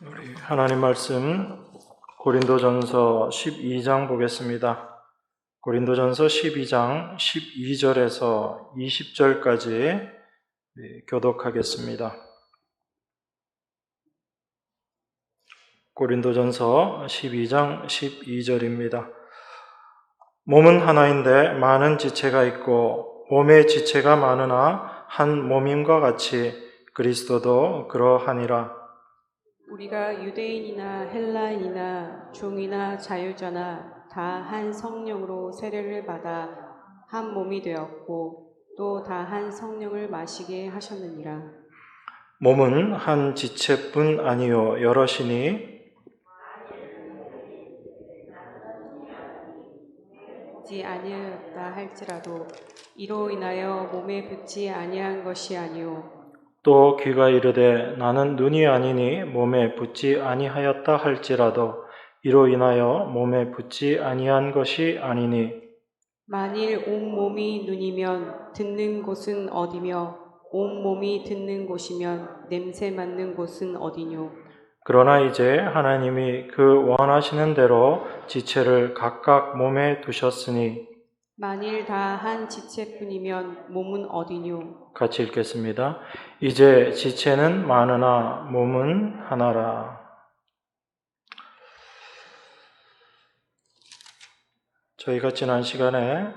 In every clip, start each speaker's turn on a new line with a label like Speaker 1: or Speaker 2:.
Speaker 1: 우리 하나님 말씀 고린도전서 12장 보겠습니다. 고린도전서 12장 12절에서 20절까지 교독하겠습니다. 고린도전서 12장 12절입니다. 몸은 하나인데 많은 지체가 있고 몸의 지체가 많으나 한 몸임과 같이 그리스도도 그러하니라.
Speaker 2: 우리가 유대인이나 헬라인이나 종이나 자유자나 다 한 성령으로 세례를 받아 한 몸이 되었고 또 다 한 성령을 마시게 하셨느니라.
Speaker 1: 몸은 한 지체뿐 아니요 여럿이니
Speaker 2: 붙지 아니하였다 할지라도 이로 인하여 몸에 붙지 아니한 것이 아니요
Speaker 1: 또 귀가 이르되 나는 눈이 아니니 몸에 붙지 아니하였다 할지라도 이로 인하여 몸에 붙지 아니한 것이 아니니
Speaker 2: 만일 온 몸이 눈이면 듣는 곳은 어디며 온 몸이 듣는 곳이면 냄새 맡는 곳은 어디뇨.
Speaker 1: 그러나 이제 하나님이 그 원하시는 대로 지체를 각각 몸에 두셨으니
Speaker 2: 만일 다 한 지체뿐이면 몸은 어디뇨.
Speaker 1: 같이 읽겠습니다. 이제 지체는 많으나 몸은 하나라. 저희가 지난 시간에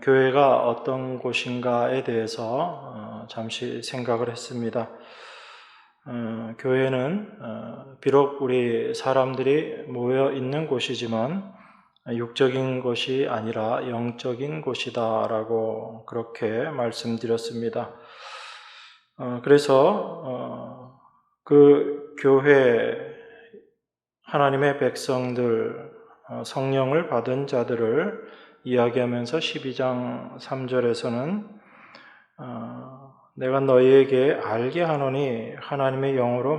Speaker 1: 교회가 어떤 곳인가에 대해서 잠시 생각을 했습니다. 교회는 비록 우리 사람들이 모여 있는 곳이지만 육적인 곳이 아니라 영적인 곳이다라고 그렇게 말씀드렸습니다. 그래서 그 교회 하나님의 백성들 성령을 받은 자들을 이야기하면서 12장 3절에서는 내가 너희에게 알게 하노니 하나님의 영으로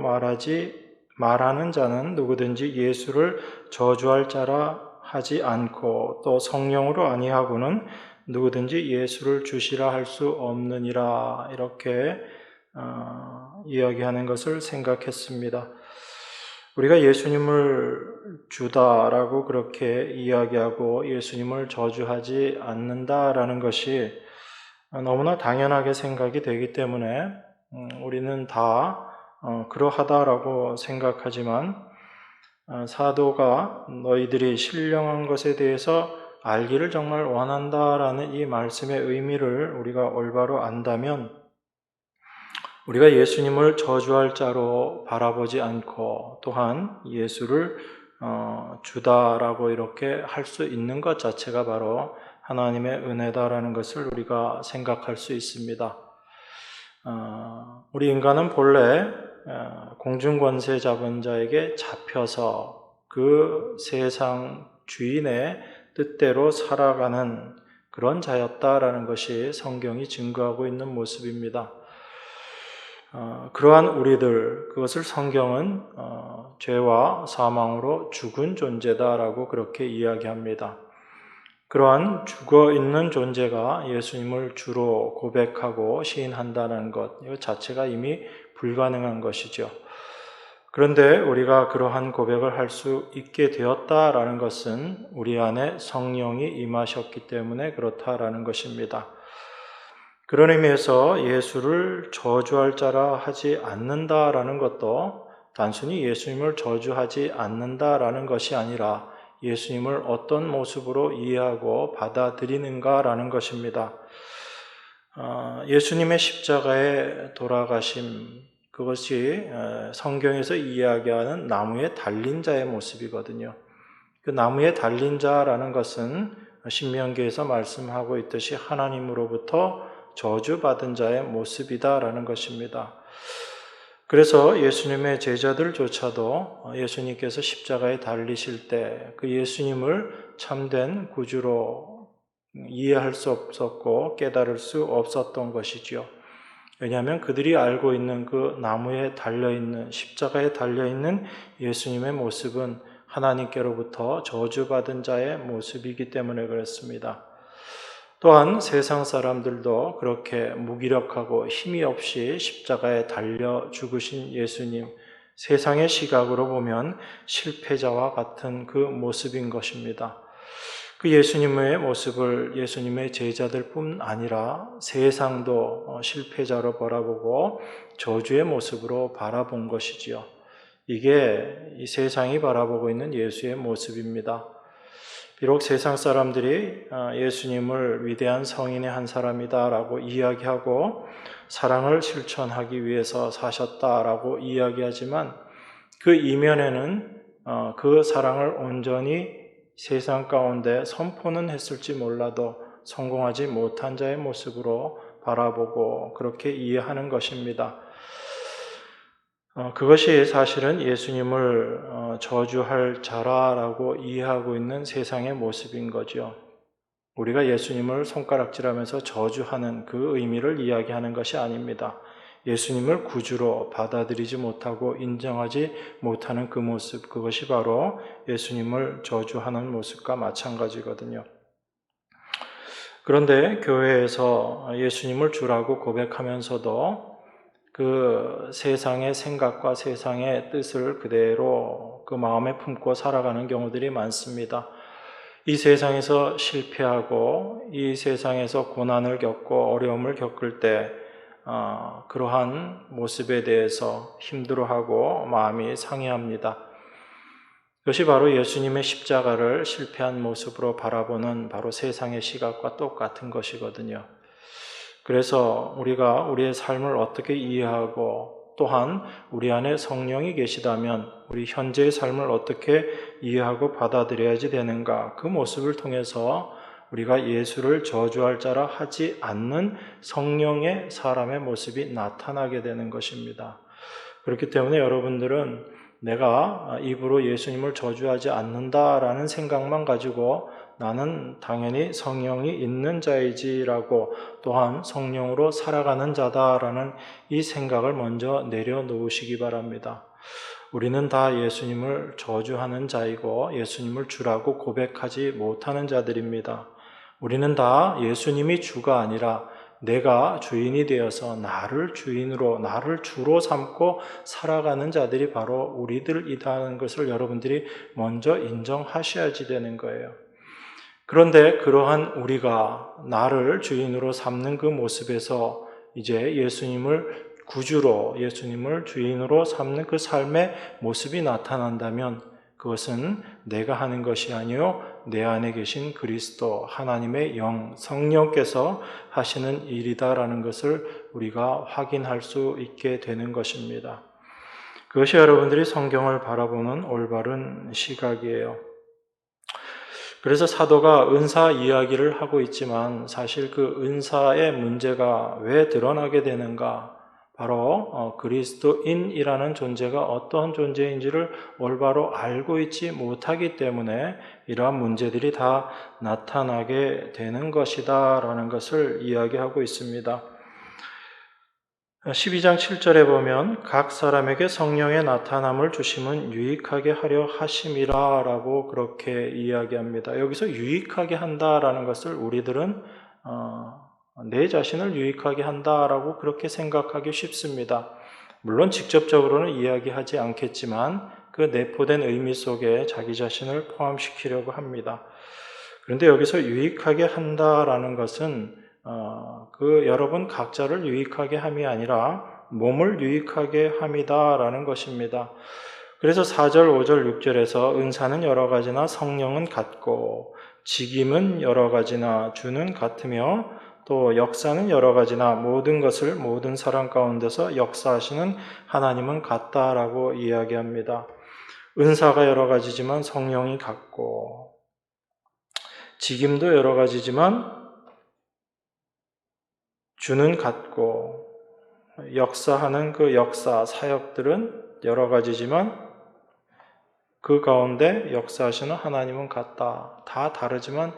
Speaker 1: 말하는 자는 누구든지 예수를 저주할 자라 하지 않고 또 성령으로 아니하고는 누구든지 예수를 주시라 할 수 없느니라 이렇게 이야기하는 것을 생각했습니다. 우리가 예수님을 주다라고 그렇게 이야기하고 예수님을 저주하지 않는다라는 것이 너무나 당연하게 생각이 되기 때문에 우리는 다 그러하다라고 생각하지만 사도가 너희들이 신령한 것에 대해서 알기를 정말 원한다라는 이 말씀의 의미를 우리가 올바로 안다면 우리가 예수님을 저주할 자로 바라보지 않고 또한 예수를 주다라고 이렇게 할 수 있는 것 자체가 바로 하나님의 은혜다라는 것을 우리가 생각할 수 있습니다. 우리 인간은 본래 공중권세 잡은 자에게 잡혀서 그 세상 주인의 뜻대로 살아가는 그런 자였다라는 것이 성경이 증거하고 있는 모습입니다. 그러한 우리들, 그것을 성경은 죄와 사망으로 죽은 존재다라고 그렇게 이야기합니다. 그러한 죽어있는 존재가 예수님을 주로 고백하고 시인한다는 것, 이 자체가 이미 불가능한 것이죠. 그런데 우리가 그러한 고백을 할 수 있게 되었다라는 것은 우리 안에 성령이 임하셨기 때문에 그렇다라는 것입니다. 그런 의미에서 예수를 저주할 자라 하지 않는다라는 것도 단순히 예수님을 저주하지 않는다라는 것이 아니라 예수님을 어떤 모습으로 이해하고 받아들이는가라는 것입니다. 예수님의 십자가의 돌아가심, 그것이 성경에서 이야기하는 나무에 달린 자의 모습이거든요. 그 나무에 달린 자라는 것은 신명기에서 말씀하고 있듯이 하나님으로부터 저주받은 자의 모습이다라는 것입니다. 그래서 예수님의 제자들조차도 예수님께서 십자가에 달리실 때 그 예수님을 참된 구주로 이해할 수 없었고 깨달을 수 없었던 것이지요. 왜냐하면 그들이 알고 있는 그 나무에 달려있는 십자가에 달려있는 예수님의 모습은 하나님께로부터 저주받은 자의 모습이기 때문에 그렇습니다. 또한 세상 사람들도 그렇게 무기력하고 힘이 없이 십자가에 달려 죽으신 예수님, 세상의 시각으로 보면 실패자와 같은 그 모습인 것입니다. 그 예수님의 모습을 예수님의 제자들뿐 아니라 세상도 실패자로 바라보고 저주의 모습으로 바라본 것이지요. 이게 이 세상이 바라보고 있는 예수의 모습입니다. 비록 세상 사람들이 예수님을 위대한 성인의 한 사람이다라고 이야기하고 사랑을 실천하기 위해서 사셨다라고 이야기하지만 그 이면에는 그 사랑을 온전히 세상 가운데 선포는 했을지 몰라도 성공하지 못한 자의 모습으로 바라보고 그렇게 이해하는 것입니다. 그것이 사실은 예수님을 저주할 자라라고 이해하고 있는 세상의 모습인 거죠. 우리가 예수님을 손가락질하면서 저주하는 그 의미를 이야기하는 것이 아닙니다. 예수님을 구주로 받아들이지 못하고 인정하지 못하는 그 모습, 그것이 바로 예수님을 저주하는 모습과 마찬가지거든요. 그런데 교회에서 예수님을 주라고 고백하면서도 그 세상의 생각과 세상의 뜻을 그대로 그 마음에 품고 살아가는 경우들이 많습니다. 이 세상에서 실패하고 이 세상에서 고난을 겪고 어려움을 겪을 때 그러한 모습에 대해서 힘들어하고 마음이 상해합니다. 그것이 바로 예수님의 십자가를 실패한 모습으로 바라보는 바로 세상의 시각과 똑같은 것이거든요. 그래서 우리가 우리의 삶을 어떻게 이해하고 또한 우리 안에 성령이 계시다면 우리 현재의 삶을 어떻게 이해하고 받아들여야지 되는가, 그 모습을 통해서 우리가 예수를 저주할 자라 하지 않는 성령의 사람의 모습이 나타나게 되는 것입니다. 그렇기 때문에 여러분들은 내가 입으로 예수님을 저주하지 않는다라는 생각만 가지고 나는 당연히 성령이 있는 자이지라고 또한 성령으로 살아가는 자다라는 이 생각을 먼저 내려놓으시기 바랍니다. 우리는 다 예수님을 저주하는 자이고 예수님을 주라고 고백하지 못하는 자들입니다. 우리는 다 예수님이 주가 아니라 내가 주인이 되어서 나를 주인으로, 나를 주로 삼고 살아가는 자들이 바로 우리들이라는 것을 여러분들이 먼저 인정하셔야지 되는 거예요. 그런데 그러한 우리가 나를 주인으로 삼는 그 모습에서 이제 예수님을 구주로, 예수님을 주인으로 삼는 그 삶의 모습이 나타난다면 그것은 내가 하는 것이 아니요 내 안에 계신 그리스도 하나님의 영 성령께서 하시는 일이다라는 것을 우리가 확인할 수 있게 되는 것입니다. 그것이 여러분들이 성경을 바라보는 올바른 시각이에요. 그래서 사도가 은사 이야기를 하고 있지만 사실 그 은사의 문제가 왜 드러나게 되는가? 바로 그리스도인이라는 존재가 어떠한 존재인지를 올바로 알고 있지 못하기 때문에 이러한 문제들이 다 나타나게 되는 것이다 라는 것을 이야기하고 있습니다. 12장 7절에 보면 각 사람에게 성령의 나타남을 주심은 유익하게 하려 하심이라 라고 그렇게 이야기합니다. 여기서 유익하게 한다라는 것을 우리들은 내 자신을 유익하게 한다라고 그렇게 생각하기 쉽습니다. 물론 직접적으로는 이야기하지 않겠지만 그 내포된 의미 속에 자기 자신을 포함시키려고 합니다. 그런데 여기서 유익하게 한다라는 것은 그 여러분 각자를 유익하게 함이 아니라 몸을 유익하게 함이다라는 것입니다. 그래서 4절, 5절, 6절에서 은사는 여러 가지나 성령은 같고 직임은 여러 가지나 주는 같으며 또 역사는 여러 가지나 모든 것을 모든 사람 가운데서 역사하시는 하나님은 같다라고 이야기합니다. 은사가 여러 가지지만 성령이 같고 직임도 여러 가지지만 주는 같고 역사하는 그 역사, 사역들은 여러 가지지만 그 가운데 역사하시는 하나님은 같다. 다 다르지만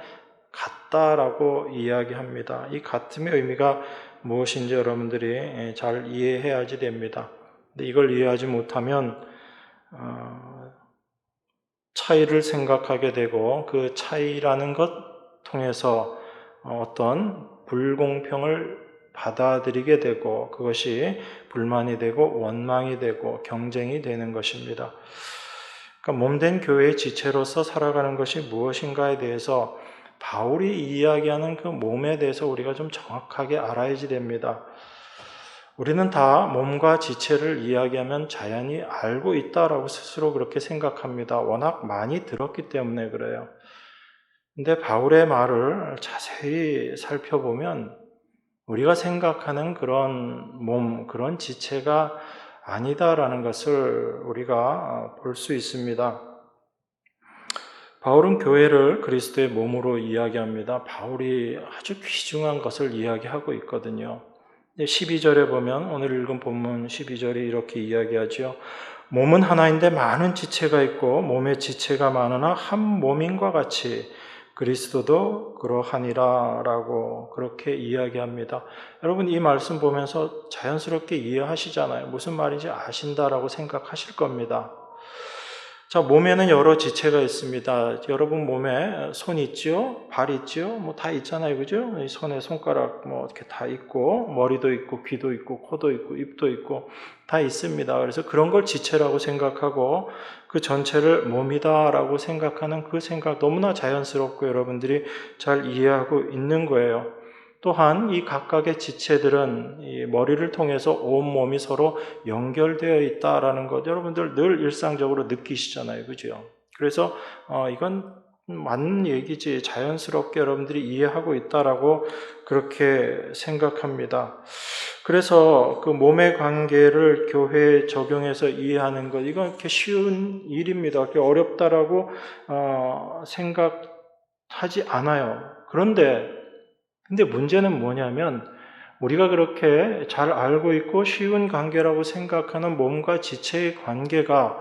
Speaker 1: 같다라고 이야기합니다. 이 같음의 의미가 무엇인지 여러분들이 잘 이해해야지 됩니다. 근데 이걸 이해하지 못하면 차이를 생각하게 되고 그 차이라는 것 통해서 어떤 불공평을 받아들이게 되고 그것이 불만이 되고 원망이 되고 경쟁이 되는 것입니다. 그러니까 몸된 교회의 지체로서 살아가는 것이 무엇인가에 대해서 바울이 이야기하는 그 몸에 대해서 우리가 좀 정확하게 알아야지 됩니다. 우리는 다 몸과 지체를 이야기하면 자연히 알고 있다라고 스스로 그렇게 생각합니다. 워낙 많이 들었기 때문에 그래요. 근데 바울의 말을 자세히 살펴보면 우리가 생각하는 그런 몸, 그런 지체가 아니다라는 것을 우리가 볼 수 있습니다. 바울은 교회를 그리스도의 몸으로 이야기합니다. 바울이 아주 귀중한 것을 이야기하고 있거든요. 12절에 보면 오늘 읽은 본문 12절이 이렇게 이야기하죠. 몸은 하나인데 많은 지체가 있고 몸의 지체가 많으나 한 몸인과 같이 그리스도도 그러하니라 라고 그렇게 이야기합니다. 여러분 이 말씀 보면서 자연스럽게 이해하시잖아요. 무슨 말인지 아신다라고 생각하실 겁니다. 자, 몸에는 여러 지체가 있습니다. 여러분 몸에 손 있죠? 발 있죠? 뭐 다 있잖아요. 그죠? 이 손에 손가락 뭐 이렇게 다 있고, 머리도 있고, 귀도 있고, 코도 있고, 입도 있고, 다 있습니다. 그래서 그런 걸 지체라고 생각하고, 그 전체를 몸이다라고 생각하는 그 생각 너무나 자연스럽고 여러분들이 잘 이해하고 있는 거예요. 또한 이 각각의 지체들은 이 머리를 통해서 온몸이 서로 연결되어 있다라는 것 여러분들 늘 일상적으로 느끼시잖아요. 그죠? 그래서 이건 맞는 얘기지 자연스럽게 여러분들이 이해하고 있다라고 그렇게 생각합니다. 그래서 그 몸의 관계를 교회에 적용해서 이해하는 것 이건 이렇게 쉬운 일입니다. 그렇게 어렵다라고 생각하지 않아요. 근데 문제는 뭐냐면 우리가 그렇게 잘 알고 있고 쉬운 관계라고 생각하는 몸과 지체의 관계가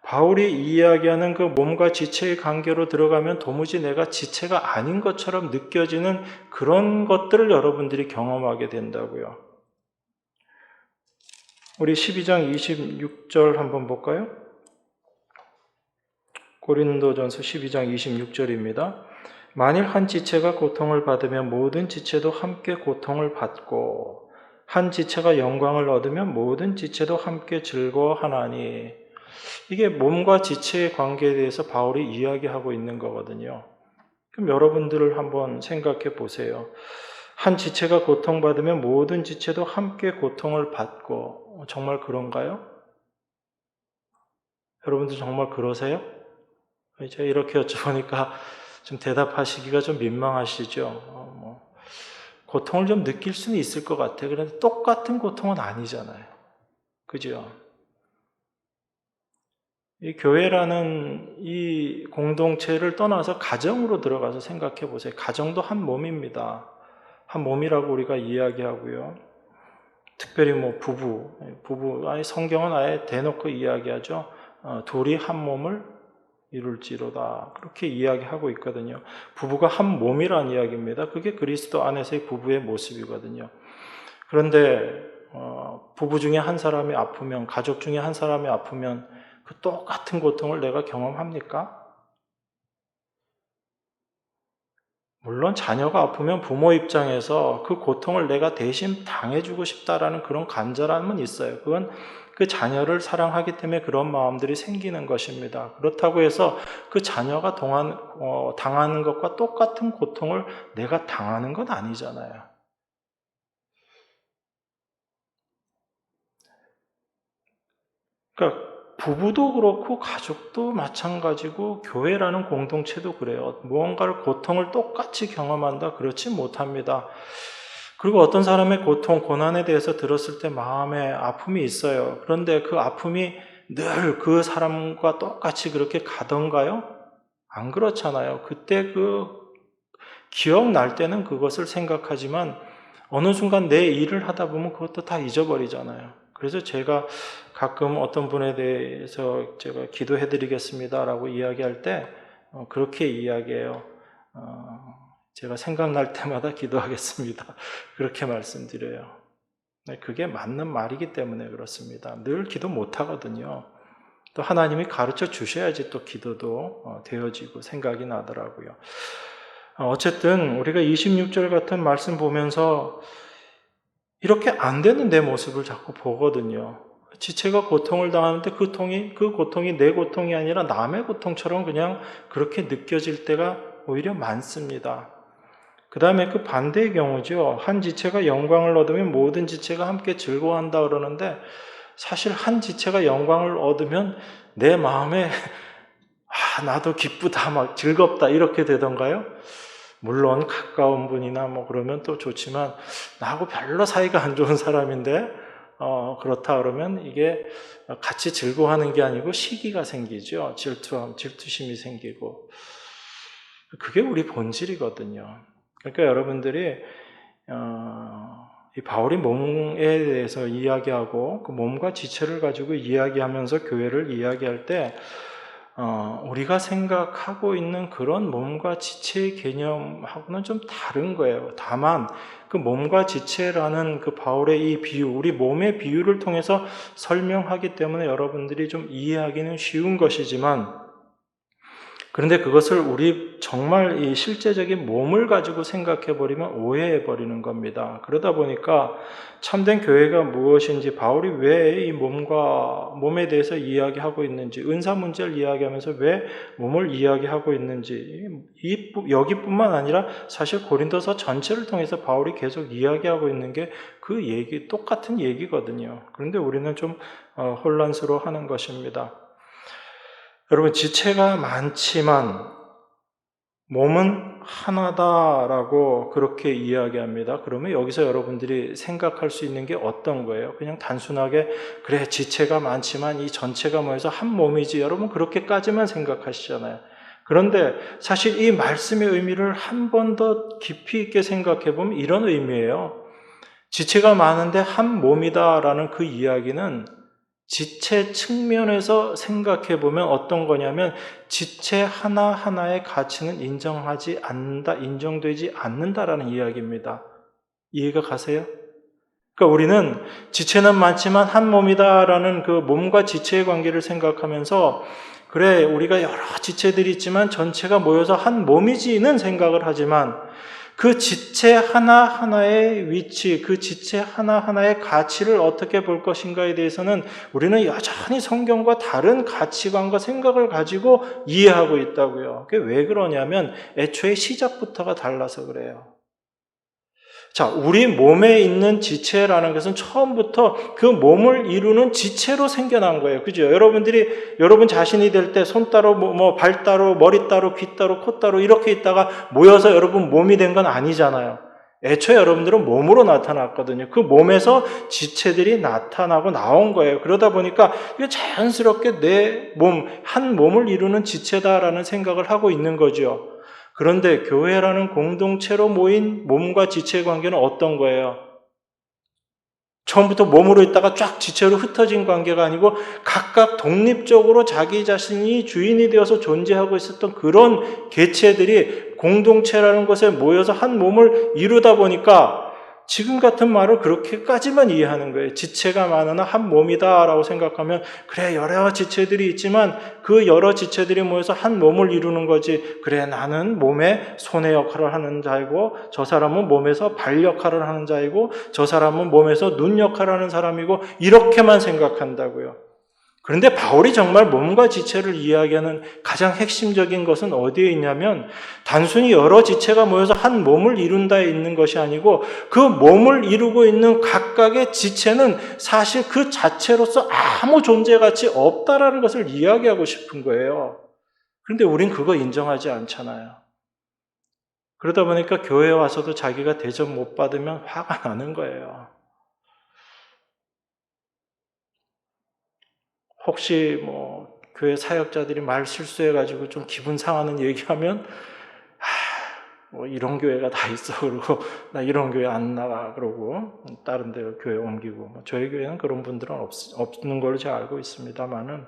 Speaker 1: 바울이 이야기하는 그 몸과 지체의 관계로 들어가면 도무지 내가 지체가 아닌 것처럼 느껴지는 그런 것들을 여러분들이 경험하게 된다고요. 우리 12장 26절 한번 볼까요? 고린도전서 12장 26절입니다. 만일 한 지체가 고통을 받으면 모든 지체도 함께 고통을 받고 한 지체가 영광을 얻으면 모든 지체도 함께 즐거워하나니 이게 몸과 지체의 관계에 대해서 바울이 이야기하고 있는 거거든요. 그럼 여러분들을 한번 생각해 보세요. 한 지체가 고통받으면 모든 지체도 함께 고통을 받고 정말 그런가요? 여러분들 정말 그러세요? 제가 이렇게 여쭤보니까 좀 대답하시기가 좀 민망하시죠. 고통을 좀 느낄 수는 있을 것 같아요. 그런데 똑같은 고통은 아니잖아요. 그죠? 이 교회라는 이 공동체를 떠나서 가정으로 들어가서 생각해 보세요. 가정도 한 몸입니다. 한 몸이라고 우리가 이야기하고요. 특별히 뭐 부부, 아예 성경은 아예 대놓고 이야기하죠. 둘이 한 몸을 이룰지로다. 그렇게 이야기하고 있거든요. 부부가 한 몸이란 이야기입니다. 그게 그리스도 안에서의 부부의 모습이거든요. 그런데 부부 중에 한 사람이 아프면, 가족 중에 한 사람이 아프면 그 똑같은 고통을 내가 경험합니까? 물론 자녀가 아프면 부모 입장에서 그 고통을 내가 대신 당해주고 싶다라는 그런 간절함은 있어요. 그건 그 자녀를 사랑하기 때문에 그런 마음들이 생기는 것입니다. 그렇다고 해서 그 자녀가 당하는 것과 똑같은 고통을 내가 당하는 건 아니잖아요. 그러니까 부부도 그렇고 가족도 마찬가지고 교회라는 공동체도 그래요. 무언가를 고통을 똑같이 경험한다? 그렇지 못합니다. 그리고 어떤 사람의 고통, 고난에 대해서 들었을 때 마음에 아픔이 있어요. 그런데 그 아픔이 늘 그 사람과 똑같이 그렇게 가던가요? 안 그렇잖아요. 그때 그 기억날 때는 그것을 생각하지만 어느 순간 내 일을 하다 보면 그것도 다 잊어버리잖아요. 그래서 제가 가끔 어떤 분에 대해서 제가 기도해 드리겠습니다라고 이야기할 때 그렇게 이야기해요. 제가 생각날 때마다 기도하겠습니다. 그렇게 말씀드려요. 그게 맞는 말이기 때문에 그렇습니다. 늘 기도 못 하거든요. 또 하나님이 가르쳐 주셔야지 또 기도도 되어지고 생각이 나더라고요. 어쨌든 우리가 26절 같은 말씀 보면서 이렇게 안 되는 내 모습을 자꾸 보거든요. 지체가 고통을 당하는데 그 고통이 내 고통이 아니라 남의 고통처럼 그냥 그렇게 느껴질 때가 오히려 많습니다. 그 다음에 그 반대의 경우죠. 한 지체가 영광을 얻으면 모든 지체가 함께 즐거워한다 그러는데, 사실 한 지체가 영광을 얻으면 내 마음에 나도 기쁘다, 막 즐겁다 이렇게 되던가요? 물론 가까운 분이나 뭐 그러면 또 좋지만, 나하고 별로 사이가 안 좋은 사람인데 그렇다 그러면 이게 같이 즐거워하는 게 아니고 시기가 생기죠. 질투심이 생기고. 그게 우리 본질이거든요. 그러니까 여러분들이 이 바울이 몸에 대해서 이야기하고 그 몸과 지체를 가지고 이야기하면서 교회를 이야기할 때 우리가 생각하고 있는 그런 몸과 지체의 개념하고는 좀 다른 거예요. 다만 그 몸과 지체라는 그 바울의 이 비유, 우리 몸의 비유를 통해서 설명하기 때문에 여러분들이 좀 이해하기는 쉬운 것이지만, 그런데 그것을 우리 정말 이 실제적인 몸을 가지고 생각해 버리면 오해해 버리는 겁니다. 그러다 보니까 참된 교회가 무엇인지, 바울이 왜 이 몸에 대해서 이야기하고 있는지, 은사 문제를 이야기하면서 왜 몸을 이야기하고 있는지, 여기뿐만 아니라 사실 고린도서 전체를 통해서 바울이 계속 이야기하고 있는 게 그 얘기, 똑같은 얘기거든요. 그런데 우리는 좀 혼란스러워하는 것입니다. 여러분, 지체가 많지만 몸은 하나다라고 그렇게 이야기합니다. 그러면 여기서 여러분들이 생각할 수 있는 게 어떤 거예요? 그냥 단순하게 그래, 지체가 많지만 이 전체가 모여서 한 몸이지, 여러분 그렇게까지만 생각하시잖아요. 그런데 사실 이 말씀의 의미를 한 번 더 깊이 있게 생각해 보면 이런 의미예요. 지체가 많은데 한 몸이다라는 그 이야기는 지체 측면에서 생각해 보면 어떤 거냐면, 지체 하나하나의 가치는 인정되지 않는다라는 이야기입니다. 이해가 가세요? 그러니까 우리는 지체는 많지만 한 몸이다라는 그 몸과 지체의 관계를 생각하면서, 그래, 우리가 여러 지체들이 있지만 전체가 모여서 한 몸이지는 생각을 하지만, 그 지체 하나하나의 위치, 그 지체 하나하나의 가치를 어떻게 볼 것인가에 대해서는 우리는 여전히 성경과 다른 가치관과 생각을 가지고 이해하고 있다고요. 그게 왜 그러냐면 애초에 시작부터가 달라서 그래요. 자, 우리 몸에 있는 지체라는 것은 처음부터 그 몸을 이루는 지체로 생겨난 거예요. 그죠? 여러분 자신이 될 때 손 따로, 발 따로, 머리 따로, 귀 따로, 코 따로 이렇게 있다가 모여서 여러분 몸이 된 건 아니잖아요. 애초에 여러분들은 몸으로 나타났거든요. 그 몸에서 지체들이 나타나고 나온 거예요. 그러다 보니까 이게 자연스럽게 내 몸, 한 몸을 이루는 지체다라는 생각을 하고 있는 거죠. 그런데 교회라는 공동체로 모인 몸과 지체의 관계는 어떤 거예요? 처음부터 몸으로 있다가 쫙 지체로 흩어진 관계가 아니고 각각 독립적으로 자기 자신이 주인이 되어서 존재하고 있었던 그런 개체들이 공동체라는 것에 모여서 한 몸을 이루다 보니까 지금 같은 말을 그렇게까지만 이해하는 거예요. 지체가 많으나 한 몸이다라고 생각하면, 그래, 여러 지체들이 있지만 그 여러 지체들이 모여서 한 몸을 이루는 거지, 그래, 나는 몸에 손의 역할을 하는 자이고, 저 사람은 몸에서 발 역할을 하는 자이고, 저 사람은 몸에서 눈 역할을 하는 사람이고, 이렇게만 생각한다고요. 그런데 바울이 정말 몸과 지체를 이야기하는 가장 핵심적인 것은 어디에 있냐면, 단순히 여러 지체가 모여서 한 몸을 이룬다에 있는 것이 아니고, 그 몸을 이루고 있는 각각의 지체는 사실 그 자체로서 아무 존재 가치 없다라는 것을 이야기하고 싶은 거예요. 그런데 우린 그거 인정하지 않잖아요. 그러다 보니까 교회에 와서도 자기가 대접 못 받으면 화가 나는 거예요. 혹시 교회 사역자들이 말 실수해가지고 좀 기분 상하는 얘기하면, 이런 교회가 다 있어 그러고, 나 이런 교회 안 나가 그러고 다른 데 교회 옮기고, 저희 교회는 그런 분들은 없는 걸로 제가 알고 있습니다만은,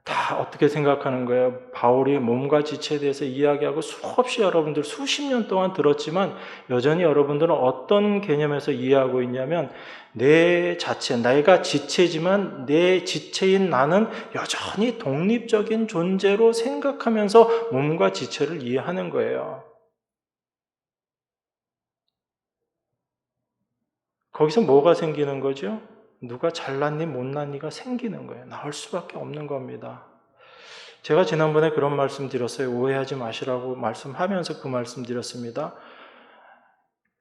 Speaker 1: 다 어떻게 생각하는 거예요? 바울이 몸과 지체에 대해서 이야기하고 수없이 여러분들 수십 년 동안 들었지만 여전히 여러분들은 어떤 개념에서 이해하고 있냐면, 내 자체, 내가 지체지만 내 지체인 나는 여전히 독립적인 존재로 생각하면서 몸과 지체를 이해하는 거예요. 거기서 뭐가 생기는 거죠? 누가 잘났니 못났니가 생기는 거예요. 나올 수밖에 없는 겁니다. 제가 지난번에 그런 말씀 드렸어요. 오해하지 마시라고 말씀하면서 그 말씀 드렸습니다.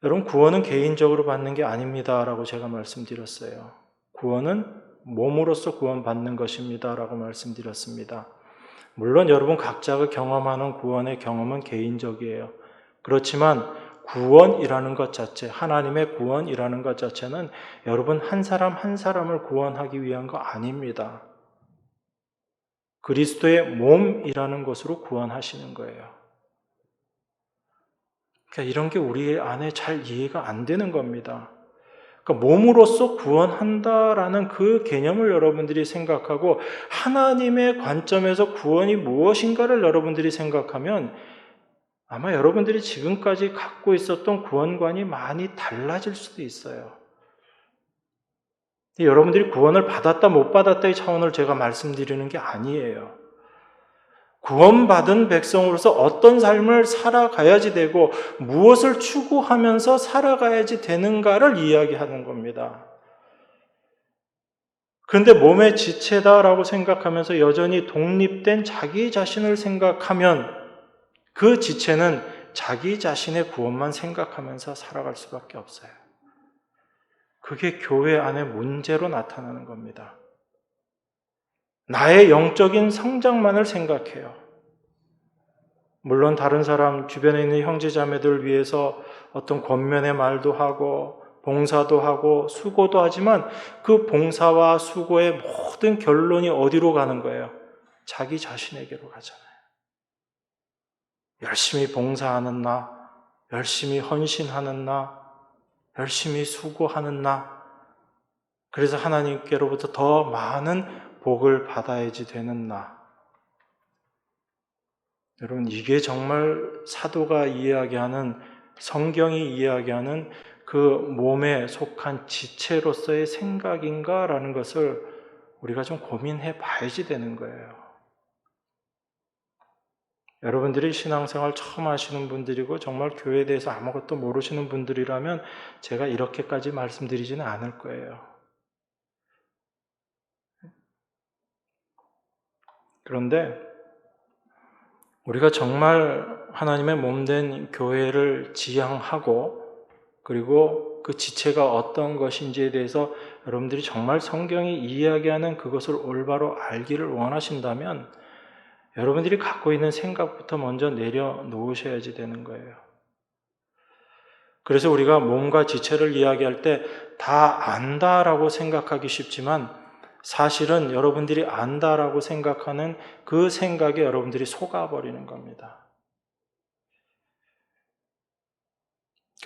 Speaker 1: 여러분, 구원은 개인적으로 받는 게 아닙니다 라고 제가 말씀드렸어요. 구원은 몸으로서 구원받는 것입니다 라고 말씀드렸습니다. 물론 여러분 각자가 경험하는 구원의 경험은 개인적이에요. 그렇지만 구원이라는 것 자체, 하나님의 구원이라는 것 자체는 여러분 한 사람 한 사람을 구원하기 위한 거 아닙니다. 그리스도의 몸이라는 것으로 구원하시는 거예요. 그러니까 이런 게 우리 안에 잘 이해가 안 되는 겁니다. 그러니까 몸으로서 구원한다라는 그 개념을 여러분들이 생각하고 하나님의 관점에서 구원이 무엇인가를 여러분들이 생각하면 아마 여러분들이 지금까지 갖고 있었던 구원관이 많이 달라질 수도 있어요. 여러분들이 구원을 받았다 못 받았다의 차원을 제가 말씀드리는 게 아니에요. 구원받은 백성으로서 어떤 삶을 살아가야지 되고 무엇을 추구하면서 살아가야지 되는가를 이야기하는 겁니다. 그런데 몸의 지체다라고 생각하면서 여전히 독립된 자기 자신을 생각하면 그 지체는 자기 자신의 구원만 생각하면서 살아갈 수밖에 없어요. 그게 교회 안의 문제로 나타나는 겁니다. 나의 영적인 성장만을 생각해요. 물론 다른 사람, 주변에 있는 형제자매들을 위해서 어떤 권면의 말도 하고 봉사도 하고 수고도 하지만 그 봉사와 수고의 모든 결론이 어디로 가는 거예요? 자기 자신에게로 가잖아요. 열심히 봉사하는 나, 열심히 헌신하는 나, 열심히 수고하는 나, 그래서 하나님께로부터 더 많은 복을 받아야지 되는 나. 여러분, 이게 정말 사도가 이야기하는, 성경이 이야기하는 그 몸에 속한 지체로서의 생각인가라는 것을 우리가 좀 고민해 봐야지 되는 거예요. 여러분들이 신앙생활 처음 하시는 분들이고 정말 교회에 대해서 아무것도 모르시는 분들이라면 제가 이렇게까지 말씀드리지는 않을 거예요. 그런데 우리가 정말 하나님의 몸된 교회를 지향하고 그리고 그 지체가 어떤 것인지에 대해서 여러분들이 정말 성경이 이야기하는 그것을 올바로 알기를 원하신다면 여러분들이 갖고 있는 생각부터 먼저 내려놓으셔야지 되는 거예요. 그래서 우리가 몸과 지체를 이야기할 때 다 안다라고 생각하기 쉽지만 사실은 여러분들이 안다라고 생각하는 그 생각에 여러분들이 속아버리는 겁니다.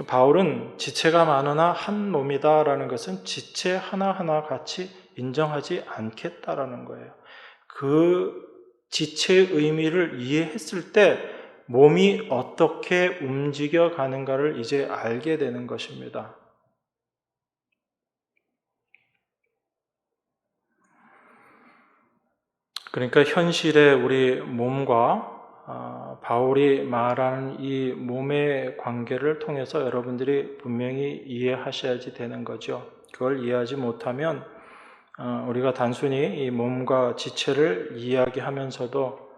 Speaker 1: 바울은 지체가 많으나 한 몸이다라는 것은 지체 하나하나 같이 인정하지 않겠다라는 거예요. 그 지체의 의미를 이해했을 때 몸이 어떻게 움직여 가는가를 이제 알게 되는 것입니다. 그러니까 현실의 우리 몸과 바울이 말하는 이 몸의 관계를 통해서 여러분들이 분명히 이해하셔야지 되는 거죠. 그걸 이해하지 못하면 우리가 단순히 이 몸과 지체를 이야기하면서도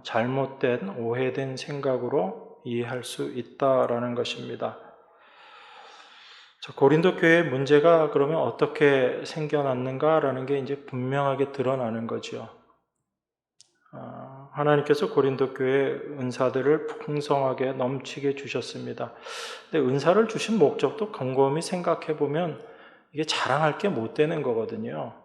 Speaker 1: 잘못된 오해된 생각으로 이해할 수 있다라는 것입니다. 고린도 교회의 문제가 그러면 어떻게 생겨났는가라는 게 이제 분명하게 드러나는 거죠. 하나님께서 고린도 교회에 은사들을 풍성하게 넘치게 주셨습니다. 근데 은사를 주신 목적도 곰곰이 생각해 보면 이게 자랑할 게 못 되는 거거든요.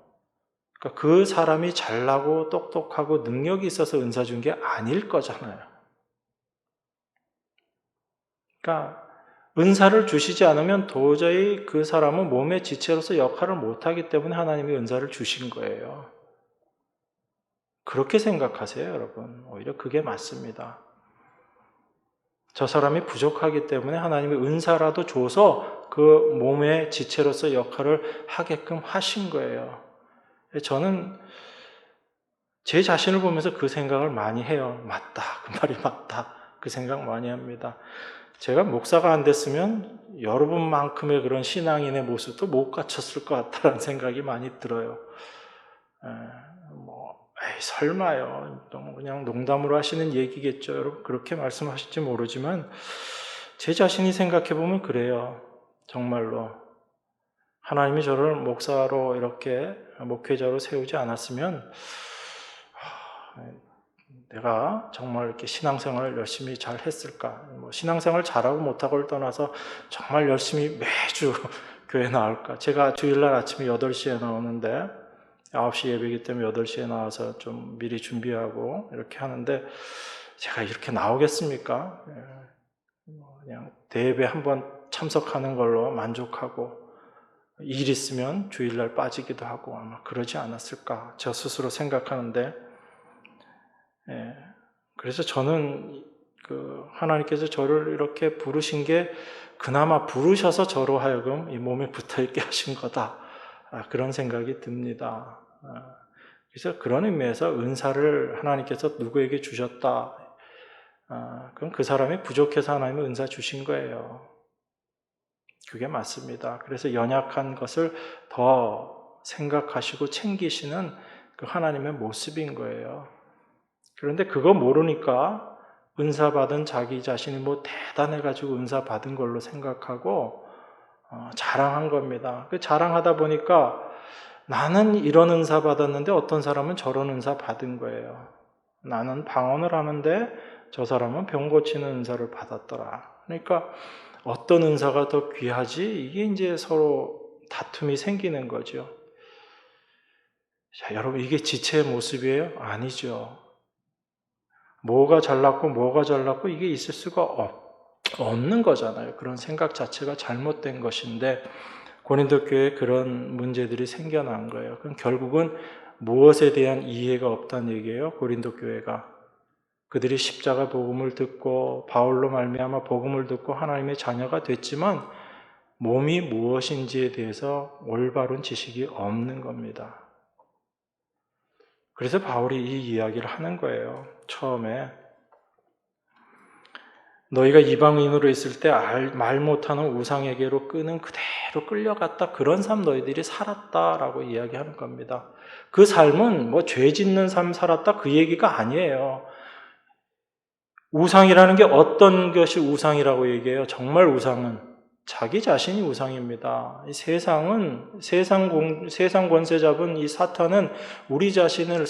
Speaker 1: 그러니까 그 사람이 잘나고 똑똑하고 능력이 있어서 은사 준 게 아닐 거잖아요. 그러니까 은사를 주시지 않으면 도저히 그 사람은 몸의 지체로서 역할을 못하기 때문에 하나님이 은사를 주신 거예요. 그렇게 생각하세요, 여러분. 오히려 그게 맞습니다. 저 사람이 부족하기 때문에 하나님이 은사라도 줘서 그 몸의 지체로서 역할을 하게끔 하신 거예요. 저는 제 자신을 보면서 그 생각을 많이 해요. 맞다. 그 말이 맞다. 그 생각 많이 합니다. 제가 목사가 안 됐으면 여러분만큼의 그런 신앙인의 모습도 못 갖췄을 것 같다는 생각이 많이 들어요. 에이, 설마요. 그냥 농담으로 하시는 얘기겠죠. 여러분 그렇게 말씀하실지 모르지만 제 자신이 생각해보면 그래요. 정말로 하나님이 저를 목사로 이렇게 목회자로 세우지 않았으면 내가 정말 이렇게 신앙생활을 열심히 잘 했을까? 신앙생활 잘하고 못하고를 떠나서 정말 열심히 매주 교회 나올까? 제가 주일날 아침에 8시에 나오는데 9시 예배이기 때문에 8시에 나와서 좀 미리 준비하고 이렇게 하는데 제가 이렇게 나오겠습니까? 그냥 대예배 한번 참석하는 걸로 만족하고 일 있으면 주일날 빠지기도 하고 아마 그러지 않았을까 저 스스로 생각하는데 그래서 저는 하나님께서 저를 이렇게 부르신 게 그나마 부르셔서 저로 하여금 이 몸에 붙어있게 하신 거다. 그런 생각이 듭니다. 그래서 그런 의미에서 은사를 하나님께서 누구에게 주셨다. 그럼 그 사람이 부족해서 하나님은 은사 주신 거예요. 그게 맞습니다. 그래서 연약한 것을 더 생각하시고 챙기시는 그 하나님의 모습인 거예요. 그런데 그거 모르니까 은사 받은 자기 자신이 대단해가지고 은사 받은 걸로 생각하고 자랑한 겁니다. 그 자랑하다 보니까 나는 이런 은사 받았는데 어떤 사람은 저런 은사 받은 거예요. 나는 방언을 하는데 저 사람은 병 고치는 은사를 받았더라. 그러니까 어떤 은사가 더 귀하지? 이게 이제 서로 다툼이 생기는 거죠. 자, 여러분 이게 지체의 모습이에요? 아니죠. 뭐가 잘났고 이게 있을 수가 없는 거잖아요. 그런 생각 자체가 잘못된 것인데 고린도 교회에 그런 문제들이 생겨난 거예요. 그럼 결국은 무엇에 대한 이해가 없다는 얘기예요. 고린도 교회가. 그들이 십자가 복음을 듣고 바울로 말미암아 복음을 듣고 하나님의 자녀가 됐지만 몸이 무엇인지에 대해서 올바른 지식이 없는 겁니다. 그래서 바울이 이 이야기를 하는 거예요. 처음에 너희가 이방인으로 있을 때 말 못하는 우상에게로 끄는 그대로 끌려갔다. 그런 삶 너희들이 살았다라고 이야기하는 겁니다. 그 삶은 죄 짓는 삶 살았다 그 얘기가 아니에요. 우상이라는 게 어떤 것이 우상이라고 얘기해요? 정말 우상은 자기 자신이 우상입니다. 이 세상 권세 잡은 이 사탄은 우리 자신을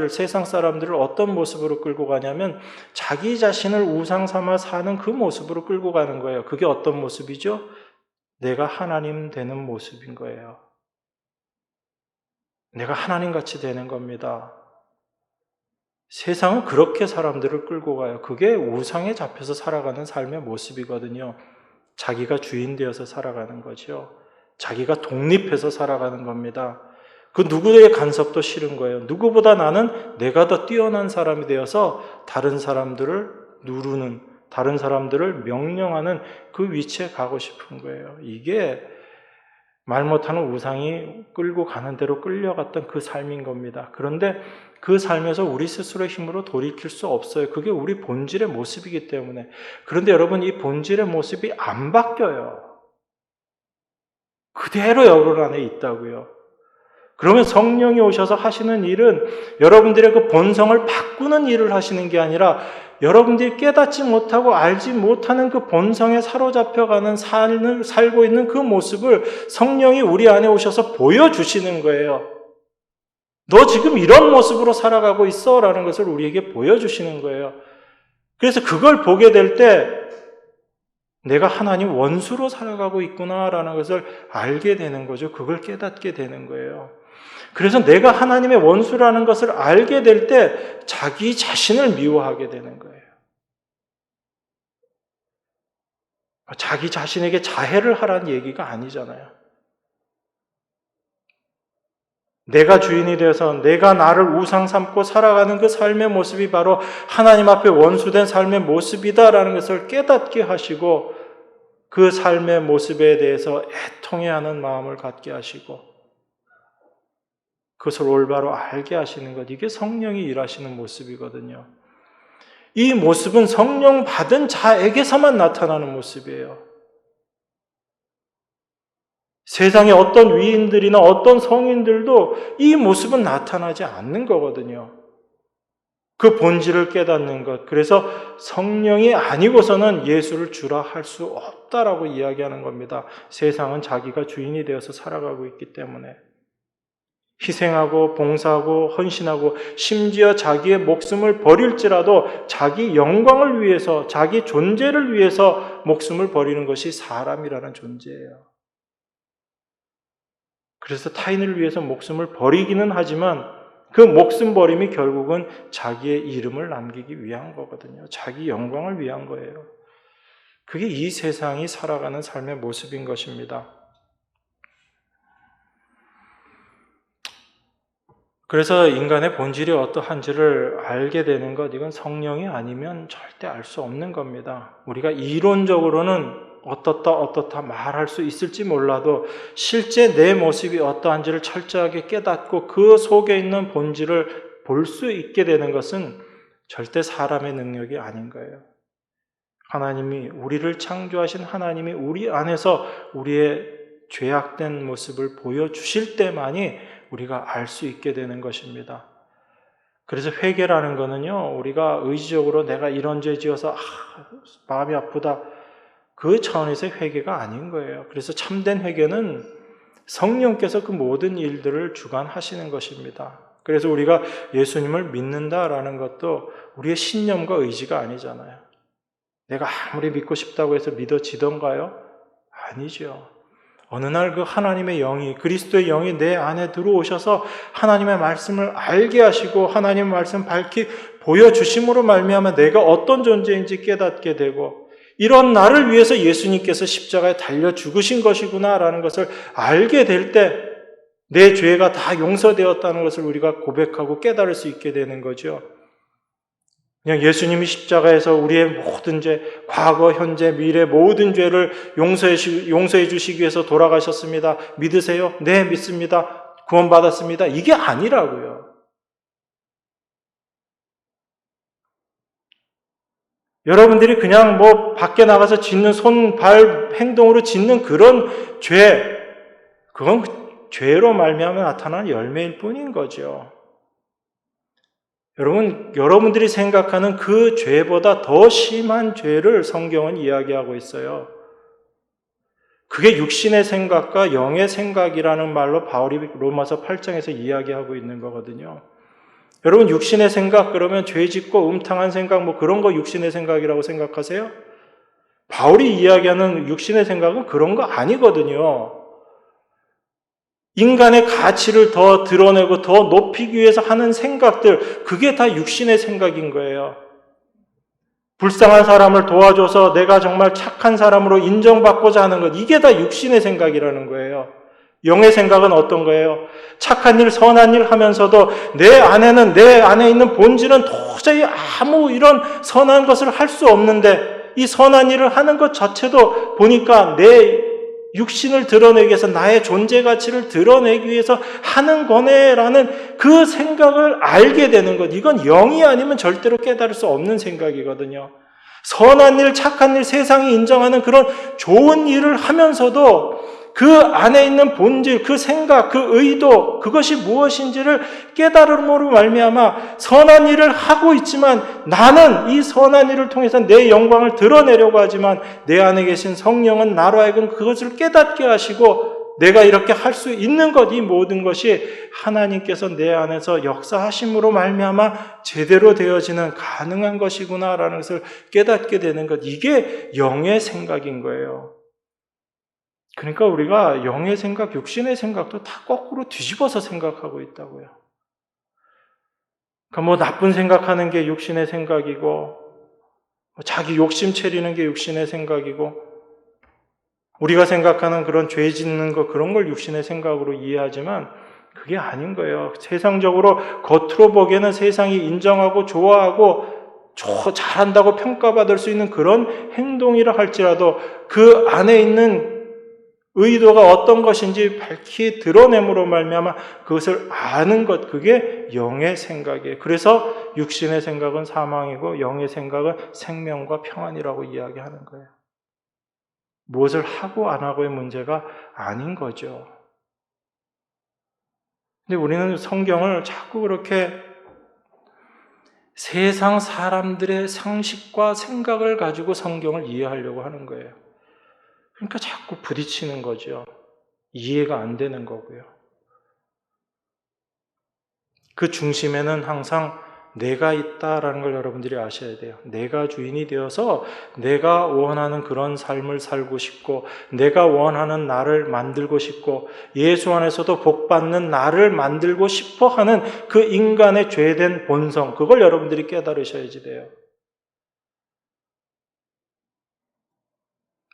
Speaker 1: 세상 사람들을 어떤 모습으로 끌고 가냐면 자기 자신을 우상 삼아 사는 그 모습으로 끌고 가는 거예요. 그게 어떤 모습이죠? 내가 하나님 되는 모습인 거예요. 내가 하나님같이 되는 겁니다. 세상은 그렇게 사람들을 끌고 가요. 그게 우상에 잡혀서 살아가는 삶의 모습이거든요. 자기가 주인 되어서 살아가는 거죠. 자기가 독립해서 살아가는 겁니다. 그 누구의 간섭도 싫은 거예요. 누구보다 나는 내가 더 뛰어난 사람이 되어서 다른 사람들을 누르는, 다른 사람들을 명령하는 그 위치에 가고 싶은 거예요. 이게 말 못하는 우상이 끌고 가는 대로 끌려갔던 그 삶인 겁니다. 그런데 그 삶에서 우리 스스로의 힘으로 돌이킬 수 없어요. 그게 우리 본질의 모습이기 때문에. 그런데 여러분, 이 본질의 모습이 안 바뀌어요. 그대로 여러분 안에 있다고요. 그러면 성령이 오셔서 하시는 일은 여러분들의 그 본성을 바꾸는 일을 하시는 게 아니라 여러분들이 깨닫지 못하고 알지 못하는 그 본성에 사로잡혀가는 삶을 살고 있는 그 모습을 성령이 우리 안에 오셔서 보여주시는 거예요. 너 지금 이런 모습으로 살아가고 있어 라는 것을 우리에게 보여주시는 거예요. 그래서 그걸 보게 될 때 내가 하나님 원수로 살아가고 있구나 라는 것을 알게 되는 거죠. 그걸 깨닫게 되는 거예요. 그래서 내가 하나님의 원수라는 것을 알게 될 때 자기 자신을 미워하게 되는 거예요. 자기 자신에게 자해를 하라는 얘기가 아니잖아요. 내가 주인이 되어서 내가 나를 우상 삼고 살아가는 그 삶의 모습이 바로 하나님 앞에 원수된 삶의 모습이다라는 것을 깨닫게 하시고 그 삶의 모습에 대해서 애통해하는 마음을 갖게 하시고 그것을 올바로 알게 하시는 것, 이게 성령이 일하시는 모습이거든요. 이 모습은 성령 받은 자에게서만 나타나는 모습이에요. 세상의 어떤 위인들이나 어떤 성인들도 이 모습은 나타나지 않는 거거든요. 그 본질을 깨닫는 것. 그래서 성령이 아니고서는 예수를 주라 할 수 없다라고 이야기하는 겁니다. 세상은 자기가 주인이 되어서 살아가고 있기 때문에. 희생하고 봉사하고 헌신하고 심지어 자기의 목숨을 버릴지라도 자기 영광을 위해서, 자기 존재를 위해서 목숨을 버리는 것이 사람이라는 존재예요. 그래서 타인을 위해서 목숨을 버리기는 하지만 그 목숨 버림이 결국은 자기의 이름을 남기기 위한 거거든요. 자기 영광을 위한 거예요. 그게 이 세상이 살아가는 삶의 모습인 것입니다. 그래서 인간의 본질이 어떠한지를 알게 되는 것, 이건 성령이 아니면 절대 알 수 없는 겁니다. 우리가 이론적으로는 어떻다 말할 수 있을지 몰라도 실제 내 모습이 어떠한지를 철저하게 깨닫고 그 속에 있는 본질을 볼 수 있게 되는 것은 절대 사람의 능력이 아닌 거예요. 하나님이, 우리를 창조하신 하나님이 우리 안에서 우리의 죄악된 모습을 보여주실 때만이 우리가 알 수 있게 되는 것입니다. 그래서 회개라는 거는요, 우리가 의지적으로 내가 이런 죄 지어서 마음이 아프다, 그 차원에서의 회개가 아닌 거예요. 그래서 참된 회개는 성령께서 그 모든 일들을 주관하시는 것입니다. 그래서 우리가 예수님을 믿는다라는 것도 우리의 신념과 의지가 아니잖아요. 내가 아무리 믿고 싶다고 해서 믿어지던가요? 아니죠. 어느 날 그 하나님의 영이, 그리스도의 영이 내 안에 들어오셔서 하나님의 말씀을 알게 하시고 하나님의 말씀 밝히 보여주심으로 말미암아 내가 어떤 존재인지 깨닫게 되고, 이런 나를 위해서 예수님께서 십자가에 달려 죽으신 것이구나라는 것을 알게 될 때 내 죄가 다 용서되었다는 것을 우리가 고백하고 깨달을 수 있게 되는 거죠. 그냥 예수님이 십자가에서 우리의 모든 죄, 과거, 현재, 미래 모든 죄를 용서해 주시기 위해서 돌아가셨습니다. 믿으세요? 네, 믿습니다. 구원받았습니다. 이게 아니라고요. 여러분들이 그냥 밖에 나가서 짓는 손, 발 행동으로 짓는 그런 죄, 그건 죄로 말미암아 나타난 열매일 뿐인 거죠. 여러분들이 생각하는 그 죄보다 더 심한 죄를 성경은 이야기하고 있어요. 그게 육신의 생각과 영의 생각이라는 말로 바울이 로마서 8장에서 이야기하고 있는 거거든요. 여러분, 육신의 생각 그러면 죄 짓고 음탕한 생각 그런 거 육신의 생각이라고 생각하세요? 바울이 이야기하는 육신의 생각은 그런 거 아니거든요. 인간의 가치를 더 드러내고 더 높이기 위해서 하는 생각들, 그게 다 육신의 생각인 거예요. 불쌍한 사람을 도와줘서 내가 정말 착한 사람으로 인정받고자 하는 것, 이게 다 육신의 생각이라는 거예요. 영의 생각은 어떤 거예요? 착한 일, 선한 일 하면서도 내 안에 있는 본질은 도저히 아무 이런 선한 것을 할 수 없는데, 이 선한 일을 하는 것 자체도 보니까 내 육신을 드러내기 위해서, 나의 존재 가치를 드러내기 위해서 하는 거네라는 그 생각을 알게 되는 것. 이건 영이 아니면 절대로 깨달을 수 없는 생각이거든요. 선한 일, 착한 일, 세상이 인정하는 그런 좋은 일을 하면서도 그 안에 있는 본질, 그 생각, 그 의도, 그것이 무엇인지를 깨달음으로 말미암아 선한 일을 하고 있지만, 나는 이 선한 일을 통해서 내 영광을 드러내려고 하지만 내 안에 계신 성령은 나로 하여금 그것을 깨닫게 하시고, 내가 이렇게 할 수 있는 것, 이 모든 것이 하나님께서 내 안에서 역사하심으로 말미암아 제대로 되어지는 가능한 것이구나라는 것을 깨닫게 되는 것, 이게 영의 생각인 거예요. 그러니까 우리가 영의 생각, 육신의 생각도 다 거꾸로 뒤집어서 생각하고 있다고요. 그러니까 나쁜 생각하는 게 육신의 생각이고, 자기 욕심 채리는 게 육신의 생각이고, 우리가 생각하는 그런 죄 짓는 거, 그런 걸 육신의 생각으로 이해하지만 그게 아닌 거예요. 세상적으로 겉으로 보기에는 세상이 인정하고 좋아하고 잘한다고 평가받을 수 있는 그런 행동이라 할지라도 그 안에 있는 의도가 어떤 것인지 밝히 드러냄으로 말미암아 그것을 아는 것, 그게 영의 생각이에요. 그래서 육신의 생각은 사망이고 영의 생각은 생명과 평안이라고 이야기하는 거예요. 무엇을 하고 안 하고의 문제가 아닌 거죠. 근데 우리는 성경을 자꾸 그렇게 세상 사람들의 상식과 생각을 가지고 성경을 이해하려고 하는 거예요. 그러니까 자꾸 부딪히는 거죠. 이해가 안 되는 거고요. 그 중심에는 항상 내가 있다라는 걸 여러분들이 아셔야 돼요. 내가 주인이 되어서 내가 원하는 그런 삶을 살고 싶고, 내가 원하는 나를 만들고 싶고, 예수 안에서도 복받는 나를 만들고 싶어 하는 그 인간의 죄된 본성, 그걸 여러분들이 깨달으셔야지 돼요.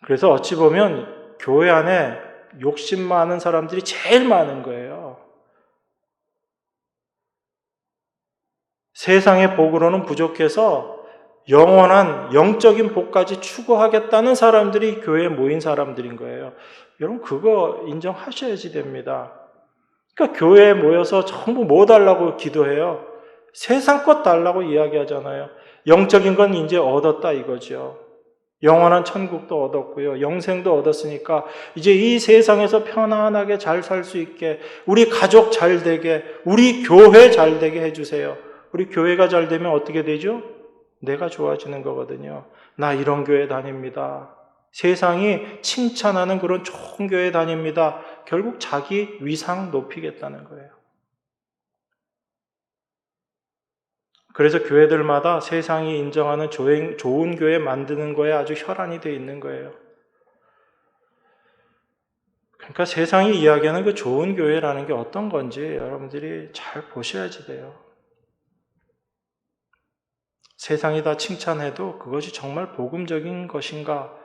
Speaker 1: 그래서 어찌 보면 교회 안에 욕심 많은 사람들이 제일 많은 거예요. 세상의 복으로는 부족해서 영원한 영적인 복까지 추구하겠다는 사람들이 교회에 모인 사람들인 거예요. 여러분 그거 인정하셔야지 됩니다. 그러니까 교회에 모여서 전부 뭐 달라고 기도해요? 세상 것 달라고 이야기하잖아요. 영적인 건 이제 얻었다 이거죠. 영원한 천국도 얻었고요. 영생도 얻었으니까 이제 이 세상에서 편안하게 잘 살 수 있게, 우리 가족 잘 되게, 우리 교회 잘 되게 해주세요. 우리 교회가 잘 되면 어떻게 되죠? 내가 좋아지는 거거든요. 나 이런 교회 다닙니다. 세상이 칭찬하는 그런 좋은 교회 다닙니다. 결국 자기 위상 높이겠다는 거예요. 그래서 교회들마다 세상이 인정하는 좋은 교회 만드는 거에 아주 혈안이 되어 있는 거예요. 그러니까 세상이 이야기하는 그 좋은 교회라는 게 어떤 건지 여러분들이 잘 보셔야지 돼요. 세상이 다 칭찬해도 그것이 정말 복음적인 것인가?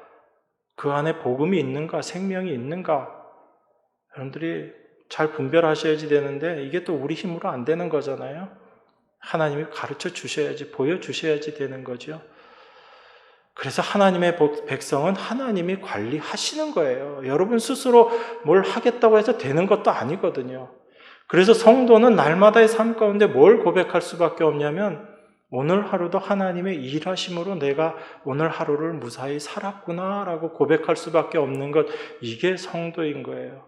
Speaker 1: 그 안에 복음이 있는가? 생명이 있는가? 여러분들이 잘 분별하셔야지 되는데 이게 또 우리 힘으로 안 되는 거잖아요. 하나님이 가르쳐 주셔야지, 보여주셔야지 되는 거죠. 그래서 하나님의 백성은 하나님이 관리하시는 거예요. 여러분 스스로 뭘 하겠다고 해서 되는 것도 아니거든요. 그래서 성도는 날마다의 삶 가운데 뭘 고백할 수밖에 없냐면 오늘 하루도 하나님의 일하심으로 내가 오늘 하루를 무사히 살았구나라고 고백할 수밖에 없는 것, 이게 성도인 거예요.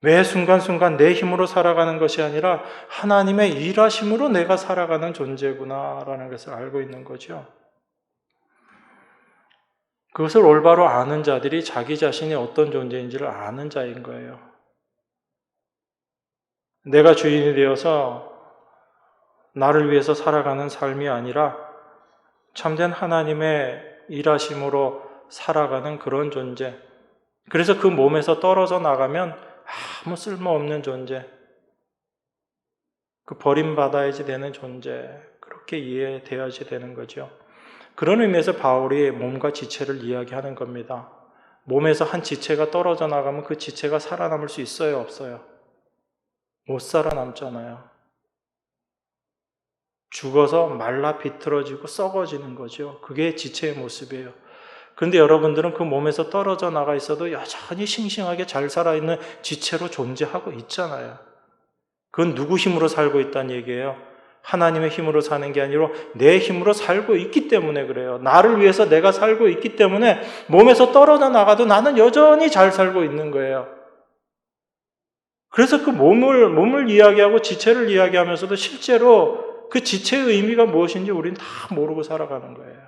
Speaker 1: 매 순간순간 내 힘으로 살아가는 것이 아니라 하나님의 일하심으로 내가 살아가는 존재구나라는 것을 알고 있는 거죠. 그것을 올바로 아는 자들이 자기 자신이 어떤 존재인지를 아는 자인 거예요. 내가 주인이 되어서 나를 위해서 살아가는 삶이 아니라 참된 하나님의 일하심으로 살아가는 그런 존재. 그래서 그 몸에서 떨어져 나가면 아무 쓸모없는 존재, 그 버림받아야지 되는 존재, 그렇게 이해돼야지 되는 거죠. 그런 의미에서 바울이 몸과 지체를 이야기하는 겁니다. 몸에서 한 지체가 떨어져 나가면 그 지체가 살아남을 수 있어요, 없어요? 못 살아남잖아요. 죽어서 말라 비틀어지고 썩어지는 거죠. 그게 지체의 모습이에요. 그런데 여러분들은 그 몸에서 떨어져 나가 있어도 여전히 싱싱하게 잘 살아있는 지체로 존재하고 있잖아요. 그건 누구 힘으로 살고 있다는 얘기예요? 하나님의 힘으로 사는 게 아니라 내 힘으로 살고 있기 때문에 그래요. 나를 위해서 내가 살고 있기 때문에 몸에서 떨어져 나가도 나는 여전히 잘 살고 있는 거예요. 그래서 그 몸을 이야기하고 지체를 이야기하면서도 실제로 그 지체의 의미가 무엇인지 우리는 다 모르고 살아가는 거예요.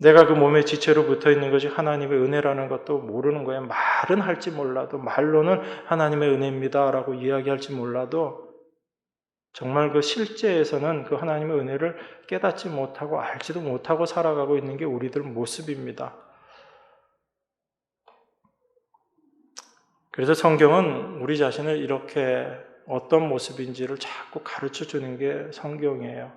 Speaker 1: 내가 그 몸의 지체로 붙어 있는 것이 하나님의 은혜라는 것도 모르는 거예요. 말은 할지 몰라도, 말로는 하나님의 은혜입니다라고 이야기할지 몰라도 정말 그 실제에서는 그 하나님의 은혜를 깨닫지 못하고 알지도 못하고 살아가고 있는 게 우리들 모습입니다. 그래서 성경은 우리 자신을 이렇게 어떤 모습인지를 자꾸 가르쳐 주는 게 성경이에요.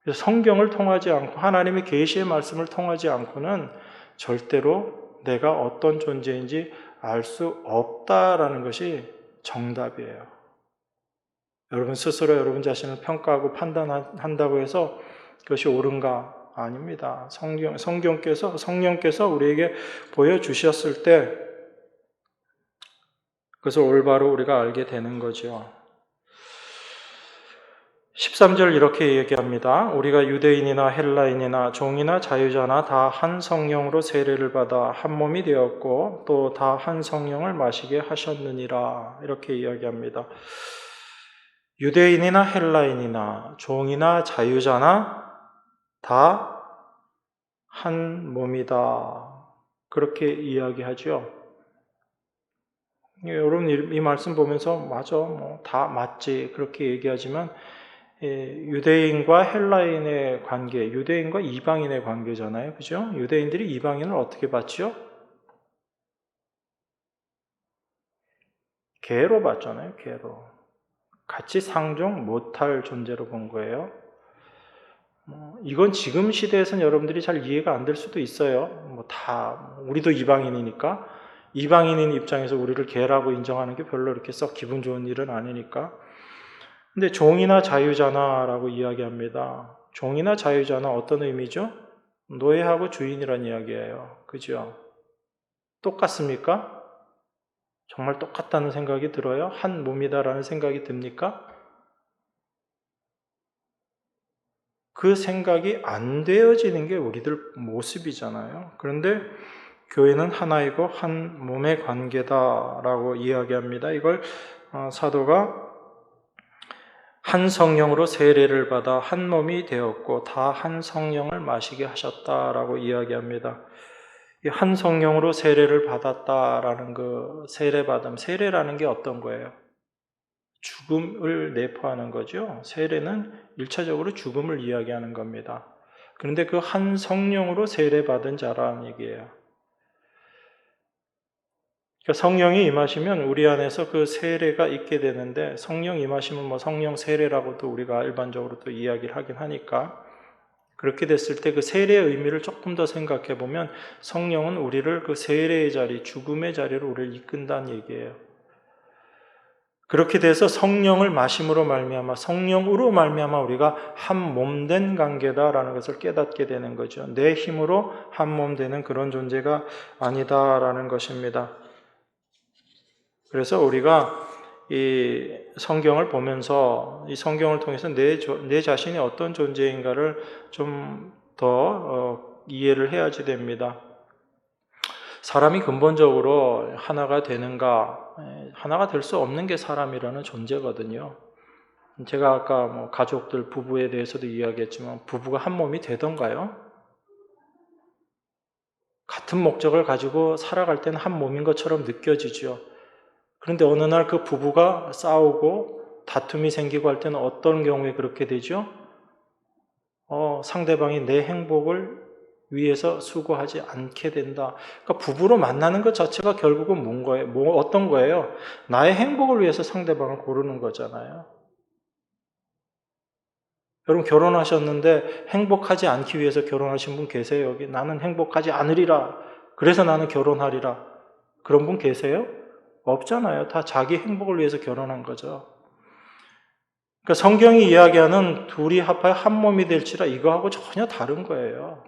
Speaker 1: 그래서 성경을 통하지 않고 하나님의 계시의 말씀을 통하지 않고는 절대로 내가 어떤 존재인지 알 수 없다라는 것이 정답이에요. 여러분 스스로 여러분 자신을 평가하고 판단한다고 해서 그것이 옳은가? 아닙니다. 성령께서 우리에게 보여주셨을 때 그것을 올바로 우리가 알게 되는 거죠. 13절 이렇게 얘기합니다. 우리가 유대인이나 헬라인이나 종이나 자유자나 다 한 성령으로 세례를 받아 한 몸이 되었고 또 다 한 성령을 마시게 하셨느니라. 이렇게 이야기합니다. 유대인이나 헬라인이나 종이나 자유자나 다 한 몸이다. 그렇게 이야기하죠. 여러분 이 말씀 보면서 맞아, 다 맞지 그렇게 얘기하지만 유대인과 헬라인의 관계, 유대인과 이방인의 관계잖아요, 그죠? 유대인들이 이방인을 어떻게 봤죠? 개로 봤잖아요, 개로. 같이 상종 못할 존재로 본 거예요. 이건 지금 시대에서는 여러분들이 잘 이해가 안 될 수도 있어요. 우리도 이방인이니까. 이방인인 입장에서 우리를 개라고 인정하는 게 별로 이렇게 썩 기분 좋은 일은 아니니까. 근데 종이나 자유자나라고 이야기합니다. 종이나 자유자나 어떤 의미죠? 노예하고 주인이란 이야기예요. 그죠? 똑같습니까? 정말 똑같다는 생각이 들어요? 한 몸이다라는 생각이 듭니까? 그 생각이 안 되어지는 게 우리들 모습이잖아요. 그런데 교회는 하나이고 한 몸의 관계다라고 이야기합니다. 이걸 사도가 한 성령으로 세례를 받아 한 몸이 되었고 다 한 성령을 마시게 하셨다라고 이야기합니다. 이 한 성령으로 세례를 받았다라는 그 세례받음, 세례라는 게 어떤 거예요? 죽음을 내포하는 거죠. 세례는 1차적으로 죽음을 이야기하는 겁니다. 그런데 그 한 성령으로 세례받은 자라는 얘기예요. 그러니까 성령이 임하시면 우리 안에서 그 세례가 있게 되는데, 성령 임하시면 성령 세례라고도 우리가 일반적으로 또 이야기를 하긴 하니까, 그렇게 됐을 때 그 세례의 의미를 조금 더 생각해 보면 성령은 우리를 그 세례의 자리, 죽음의 자리로 우리를 이끈다는 얘기예요. 그렇게 돼서 성령을 마심으로 말미암아, 성령으로 말미암아 우리가 한 몸 된 관계다라는 것을 깨닫게 되는 거죠. 내 힘으로 한 몸 되는 그런 존재가 아니다라는 것입니다. 그래서 우리가 이 성경을 보면서 이 성경을 통해서 내 자신이 어떤 존재인가를 좀 더 이해를 해야지 됩니다. 사람이 근본적으로 하나가 되는가? 하나가 될 수 없는 게 사람이라는 존재거든요. 제가 아까 가족들, 부부에 대해서도 이야기했지만 부부가 한 몸이 되던가요? 같은 목적을 가지고 살아갈 때는 한 몸인 것처럼 느껴지죠. 그런데 어느 날 그 부부가 싸우고 다툼이 생기고 할 때는 어떤 경우에 그렇게 되죠? 상대방이 내 행복을 위해서 수고하지 않게 된다. 그러니까 부부로 만나는 것 자체가 결국은 어떤 거예요? 나의 행복을 위해서 상대방을 고르는 거잖아요. 여러분 결혼하셨는데 행복하지 않기 위해서 결혼하신 분 계세요? 여기 나는 행복하지 않으리라. 그래서 나는 결혼하리라. 그런 분 계세요? 없잖아요. 다 자기 행복을 위해서 결혼한 거죠. 그러니까 성경이 이야기하는 둘이 합하여 한 몸이 될지라 이거하고 전혀 다른 거예요.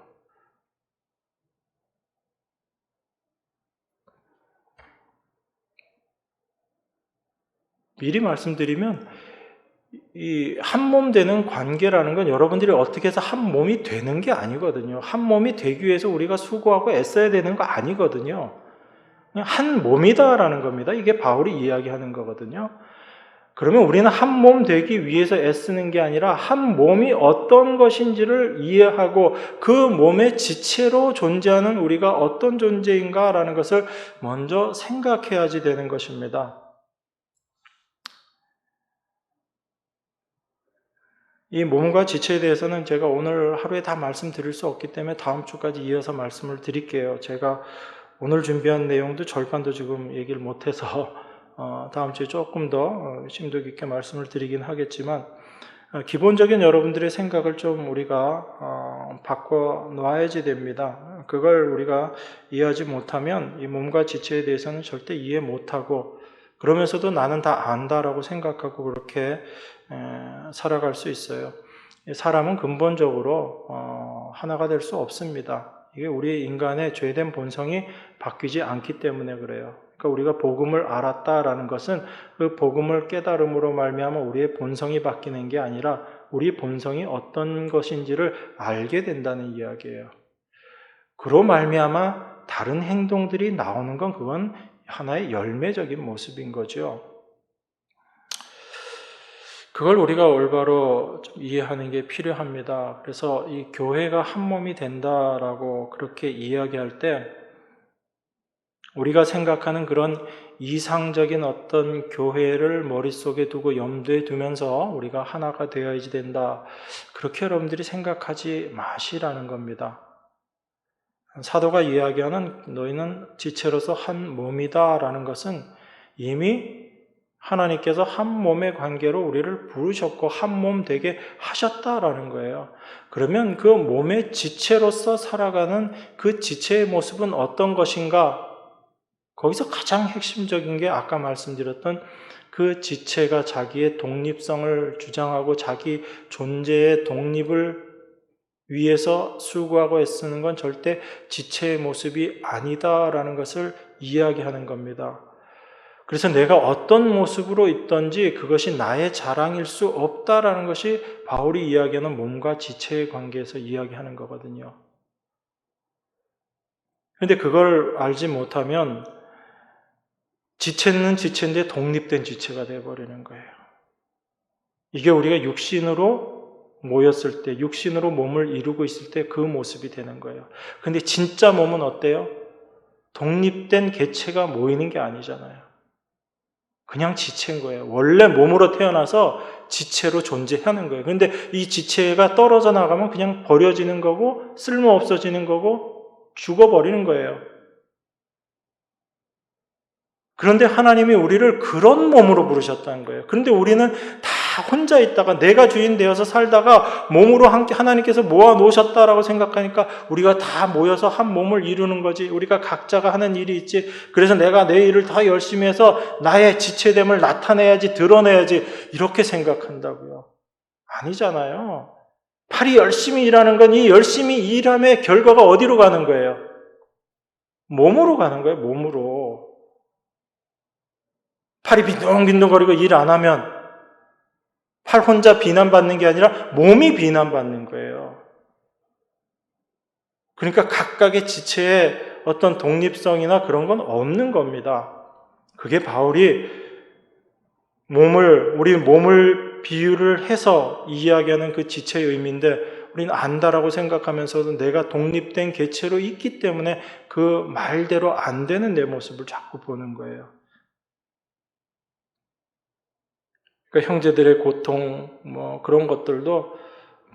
Speaker 1: 미리 말씀드리면 이 한 몸 되는 관계라는 건 여러분들이 어떻게 해서 한 몸이 되는 게 아니거든요. 한 몸이 되기 위해서 우리가 수고하고 애써야 되는 거 아니거든요. 그냥 한 몸이다라는 겁니다. 이게 바울이 이야기하는 거거든요. 그러면 우리는 한 몸 되기 위해서 애쓰는 게 아니라 한 몸이 어떤 것인지를 이해하고 그 몸의 지체로 존재하는 우리가 어떤 존재인가라는 것을 먼저 생각해야지 되는 것입니다. 이 몸과 지체에 대해서는 제가 오늘 하루에 다 말씀드릴 수 없기 때문에 다음 주까지 이어서 말씀을 드릴게요. 제가 오늘 준비한 내용도 절반도 지금 얘기를 못해서 다음 주에 조금 더 심도 깊게 말씀을 드리긴 하겠지만 기본적인 여러분들의 생각을 좀 우리가 바꿔 놔야지 됩니다. 그걸 우리가 이해하지 못하면 이 몸과 지체에 대해서는 절대 이해 못하고 그러면서도 나는 다 안다라고 생각하고 그렇게 살아갈 수 있어요. 사람은 근본적으로 하나가 될 수 없습니다. 이게 우리 인간의 죄된 본성이 바뀌지 않기 때문에 그래요. 그러니까 우리가 복음을 알았다라는 것은 그 복음을 깨달음으로 말미암아 우리의 본성이 바뀌는 게 아니라 우리 본성이 어떤 것인지를 알게 된다는 이야기예요. 그로 말미암아 다른 행동들이 나오는 건 그건 하나의 열매적인 모습인 거죠. 그걸 우리가 올바로 좀 이해하는 게 필요합니다. 그래서 이 교회가 한 몸이 된다라고 그렇게 이야기할 때 우리가 생각하는 그런 이상적인 어떤 교회를 머릿속에 두고 염두에 두면서 우리가 하나가 되어야지 된다. 그렇게 여러분들이 생각하지 마시라는 겁니다. 사도가 이야기하는 너희는 지체로서 한 몸이다라는 것은 이미 하나님께서 한 몸의 관계로 우리를 부르셨고 한 몸 되게 하셨다라는 거예요. 그러면 그 몸의 지체로서 살아가는 그 지체의 모습은 어떤 것인가? 거기서 가장 핵심적인 게 아까 말씀드렸던 그 지체가 자기의 독립성을 주장하고 자기 존재의 독립을 위해서 수고하고 애쓰는 건 절대 지체의 모습이 아니다라는 것을 이야기하는 겁니다. 그래서 내가 어떤 모습으로 있든지 그것이 나의 자랑일 수 없다라는 것이 바울이 이야기하는 몸과 지체의 관계에서 이야기하는 거거든요. 그런데 그걸 알지 못하면 지체는 지체인데 독립된 지체가 되어버리는 거예요. 이게 우리가 육신으로 모였을 때, 육신으로 몸을 이루고 있을 때 그 모습이 되는 거예요. 근데 진짜 몸은 어때요? 독립된 개체가 모이는 게 아니잖아요. 그냥 지체인 거예요. 원래 몸으로 태어나서 지체로 존재하는 거예요. 근데 이 지체가 떨어져 나가면 그냥 버려지는 거고, 쓸모 없어지는 거고, 죽어버리는 거예요. 그런데 하나님이 우리를 그런 몸으로 부르셨다는 거예요. 그런데 우리는 다 혼자 있다가 내가 주인 되어서 살다가 몸으로 함께 하나님께서 모아 놓으셨다라고 생각하니까 우리가 다 모여서 한 몸을 이루는 거지. 우리가 각자가 하는 일이 있지. 그래서 내가 내 일을 더 열심히 해서 나의 지체됨을 나타내야지, 드러내야지 이렇게 생각한다고요. 아니잖아요. 팔이 열심히 일하는 건 이 열심히 일함의 결과가 어디로 가는 거예요? 몸으로 가는 거예요. 몸으로. 팔이 빈둥빈둥거리고 일 안 하면 팔 혼자 비난받는 게 아니라 몸이 비난받는 거예요. 그러니까 각각의 지체에 어떤 독립성이나 그런 건 없는 겁니다. 그게 바울이 우리 몸을 비유를 해서 이야기하는 그 지체의 의미인데 우리는 안다라고 생각하면서도 내가 독립된 개체로 있기 때문에 그 말대로 안 되는 내 모습을 자꾸 보는 거예요. 그러니까 형제들의 고통, 그런 것들도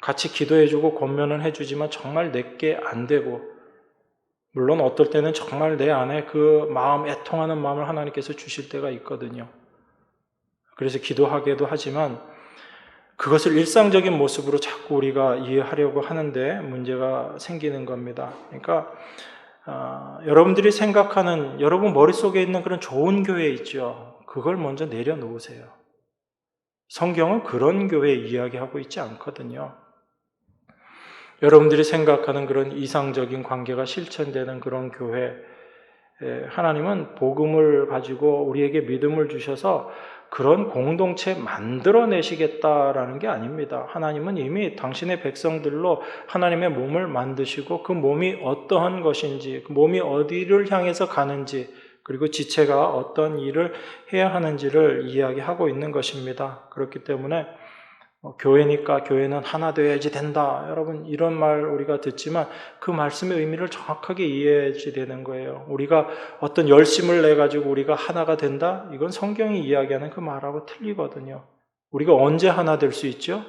Speaker 1: 같이 기도해주고 권면은 해주지만 정말 내게 안 되고, 물론 어떨 때는 정말 내 안에 그 마음, 애통하는 마음을 하나님께서 주실 때가 있거든요. 그래서 기도하기도 하지만 그것을 일상적인 모습으로 자꾸 우리가 이해하려고 하는데 문제가 생기는 겁니다. 그러니까 여러분들이 생각하는 여러분 머릿속에 있는 그런 좋은 교회 있죠. 그걸 먼저 내려놓으세요. 성경은 그런 교회 이야기하고 있지 않거든요. 여러분들이 생각하는 그런 이상적인 관계가 실천되는 그런 교회, 하나님은 복음을 가지고 우리에게 믿음을 주셔서 그런 공동체 만들어내시겠다라는 게 아닙니다. 하나님은 이미 당신의 백성들로 하나님의 몸을 만드시고 그 몸이 어떠한 것인지, 그 몸이 어디를 향해서 가는지, 그리고 지체가 어떤 일을 해야 하는지를 이야기하고 있는 것입니다. 그렇기 때문에 교회니까 교회는 하나 되어야지 된다. 여러분 이런 말 우리가 듣지만 그 말씀의 의미를 정확하게 이해해야지 되는 거예요. 우리가 어떤 열심을 내가지고 우리가 하나가 된다? 이건 성경이 이야기하는 그 말하고 틀리거든요. 우리가 언제 하나 될 수 있죠?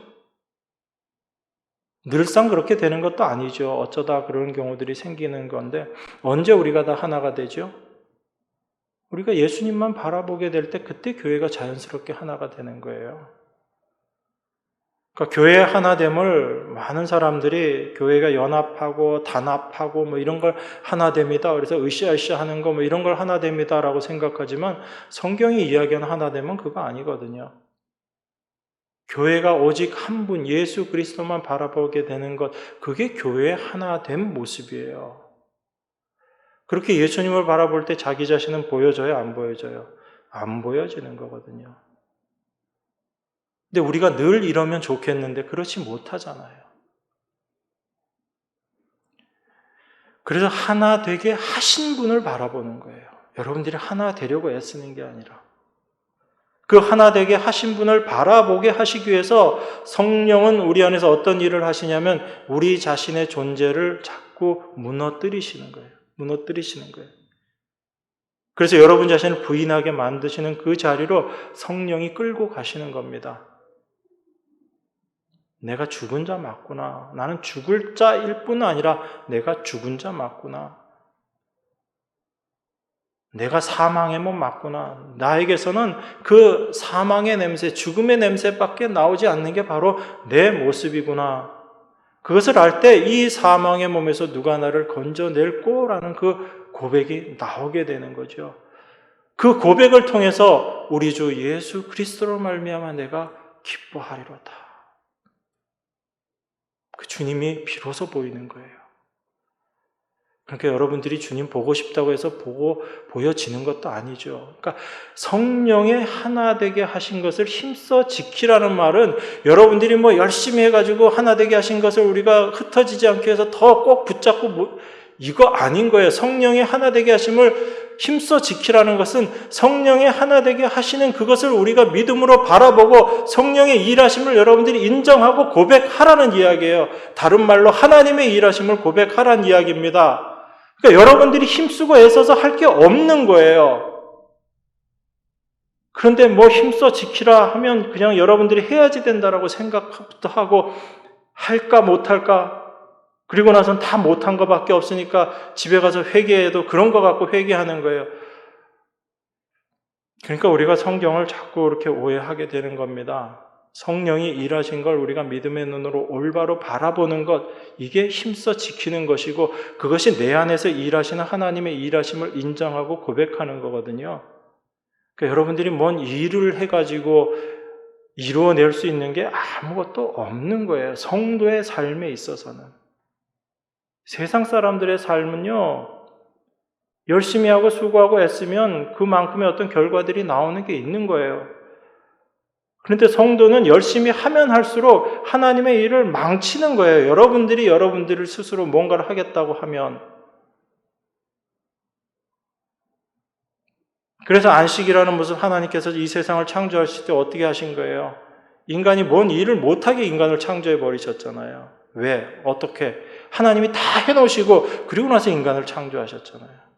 Speaker 1: 늘상 그렇게 되는 것도 아니죠. 어쩌다 그런 경우들이 생기는 건데 언제 우리가 다 하나가 되죠? 우리가 예수님만 바라보게 될 때 그때 교회가 자연스럽게 하나가 되는 거예요. 그러니까 교회 하나됨을 많은 사람들이 교회가 연합하고 단합하고 이런 걸 하나됩니다. 그래서 으쌰으쌰 하는 거 이런 걸 하나됩니다라고 생각하지만 성경이 이야기하는 하나됨은 그거 아니거든요. 교회가 오직 한 분 예수 그리스도만 바라보게 되는 것, 그게 교회의 하나됨 모습이에요. 그렇게 예수님을 바라볼 때 자기 자신은 보여져요, 안 보여져요? 안 보여지는 거거든요. 근데 우리가 늘 이러면 좋겠는데 그렇지 못하잖아요. 그래서 하나 되게 하신 분을 바라보는 거예요. 여러분들이 하나 되려고 애쓰는 게 아니라 그 하나 되게 하신 분을 바라보게 하시기 위해서 성령은 우리 안에서 어떤 일을 하시냐면 우리 자신의 존재를 자꾸 무너뜨리시는 거예요. 무너뜨리시는 거예요. 그래서 여러분 자신을 부인하게 만드시는 그 자리로 성령이 끌고 가시는 겁니다. 내가 죽은 자 맞구나. 나는 죽을 자일 뿐 아니라 내가 죽은 자 맞구나. 내가 사망의 몸 맞구나. 나에게서는 그 사망의 냄새, 죽음의 냄새밖에 나오지 않는 게 바로 내 모습이구나. 그것을 알 때 이 사망의 몸에서 누가 나를 건져낼 거라는 그 고백이 나오게 되는 거죠. 그 고백을 통해서 우리 주 예수 그리스도로 말미암아 내가 기뻐하리로다. 그 주님이 비로소 보이는 거예요. 그러니까 여러분들이 주님 보고 싶다고 해서 보여지는 것도 아니죠. 그러니까 성령의 하나 되게 하신 것을 힘써 지키라는 말은 여러분들이 열심히 해가지고 하나 되게 하신 것을 우리가 흩어지지 않게 해서 더 꼭 붙잡고 이거 아닌 거예요. 성령의 하나 되게 하심을 힘써 지키라는 것은 성령의 하나 되게 하시는 그것을 우리가 믿음으로 바라보고 성령의 일하심을 여러분들이 인정하고 고백하라는 이야기예요. 다른 말로 하나님의 일하심을 고백하라는 이야기입니다. 그러니까 여러분들이 힘쓰고 애써서 할 게 없는 거예요. 그런데 힘써 지키라 하면 그냥 여러분들이 해야지 된다라고 생각부터 하고 할까 못할까 그리고 나선 다 못한 것밖에 없으니까 집에 가서 회개해도 그런 거 갖고 회개하는 거예요. 그러니까 우리가 성경을 자꾸 이렇게 오해하게 되는 겁니다. 성령이 일하신 걸 우리가 믿음의 눈으로 올바로 바라보는 것, 이게 힘써 지키는 것이고 그것이 내 안에서 일하시는 하나님의 일하심을 인정하고 고백하는 거거든요. 그러니까 여러분들이 뭔 일을 해가지고 이루어낼 수 있는 게 아무것도 없는 거예요. 성도의 삶에 있어서는. 세상 사람들의 삶은요, 열심히 하고 수고하고 애쓰면 그만큼의 어떤 결과들이 나오는 게 있는 거예요. 그런데 성도는 열심히 하면 할수록 하나님의 일을 망치는 거예요. 여러분들이 여러분들을 스스로 뭔가를 하겠다고 하면. 그래서 안식이라는 모습 하나님께서 이 세상을 창조하실 때 어떻게 하신 거예요? 인간이 뭔 일을 못하게 인간을 창조해 버리셨잖아요. 왜? 어떻게? 하나님이 다 해놓으시고 그리고 나서 인간을 창조하셨잖아요.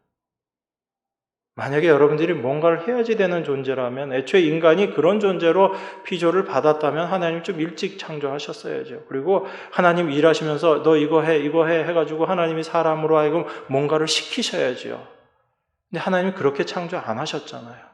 Speaker 1: 만약에 여러분들이 뭔가를 해야지 되는 존재라면 애초에 인간이 그런 존재로 피조를 받았다면 하나님 좀 일찍 창조하셨어야죠. 그리고 하나님 일하시면서 너 이거 해 해가지고 하나님이 사람으로 하여금 뭔가를 시키셔야죠. 근데 하나님이 그렇게 창조 안 하셨잖아요.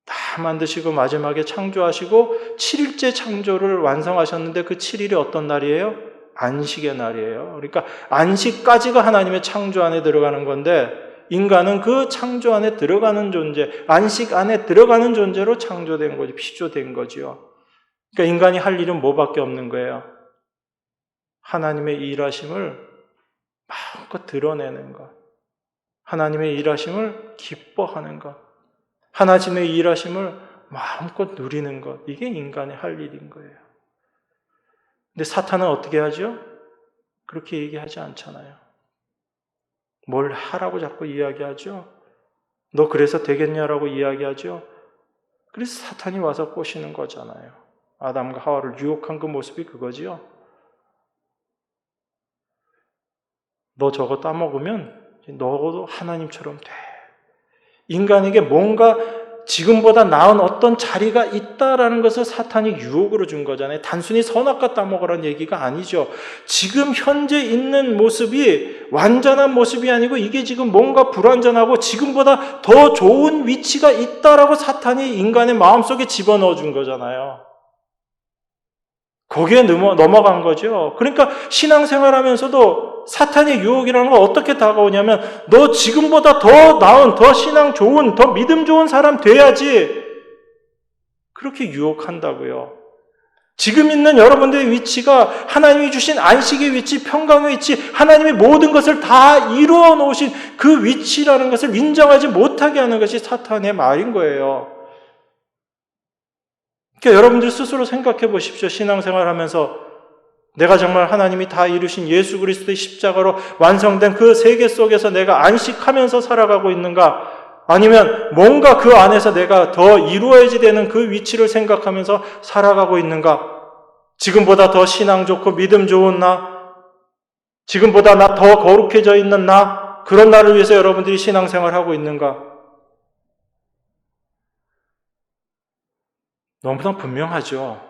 Speaker 1: 다 만드시고 마지막에 창조하시고 7일째 창조를 완성하셨는데 그 7일이 어떤 날이에요? 안식의 날이에요. 그러니까 안식까지가 하나님의 창조 안에 들어가는 건데 인간은 그 창조 안에 들어가는 존재, 안식 안에 들어가는 존재로 창조된 거죠. 피조된 거죠. 그러니까 인간이 할 일은 뭐밖에 없는 거예요? 하나님의 일하심을 마음껏 드러내는 것. 하나님의 일하심을 기뻐하는 것. 하나님의 일하심을 마음껏 누리는 것. 이게 인간의 할 일인 거예요. 근데 사탄은 어떻게 하죠? 그렇게 얘기하지 않잖아요. 뭘 하라고 자꾸 이야기하죠? 너 그래서 되겠냐라고 이야기하죠? 그래서 사탄이 와서 꼬시는 거잖아요. 아담과 하와를 유혹한 그 모습이 그거지요. 너 저거 따먹으면 너도 하나님처럼 돼. 인간에게 뭔가 지금보다 나은 어떤 자리가 있다라는 것을 사탄이 유혹으로 준 거잖아요. 단순히 선악과 따먹으라는 얘기가 아니죠. 지금 현재 있는 모습이 완전한 모습이 아니고 이게 지금 뭔가 불완전하고 지금보다 더 좋은 위치가 있다라고 사탄이 인간의 마음속에 집어넣어 준 거잖아요. 거기에 넘어간 거죠. 그러니까 신앙생활하면서도 사탄의 유혹이라는 건 어떻게 다가오냐면 너 지금보다 더 나은, 더 신앙 좋은, 더 믿음 좋은 사람 돼야지. 그렇게 유혹한다고요. 지금 있는 여러분들의 위치가 하나님이 주신 안식의 위치, 평강의 위치, 하나님이 모든 것을 다 이루어 놓으신 그 위치라는 것을 인정하지 못하게 하는 것이 사탄의 말인 거예요. 그러니까 여러분들 스스로 생각해 보십시오. 신앙생활 하면서 내가 정말 하나님이 다 이루신 예수 그리스도의 십자가로 완성된 그 세계 속에서 내가 안식하면서 살아가고 있는가? 아니면 뭔가 그 안에서 내가 더 이루어야지 되는 그 위치를 생각하면서 살아가고 있는가? 지금보다 더 신앙 좋고 믿음 좋은 나? 지금보다 나 더 거룩해져 있는 나? 그런 나를 위해서 여러분들이 신앙생활 하고 있는가? 너무나 분명하죠.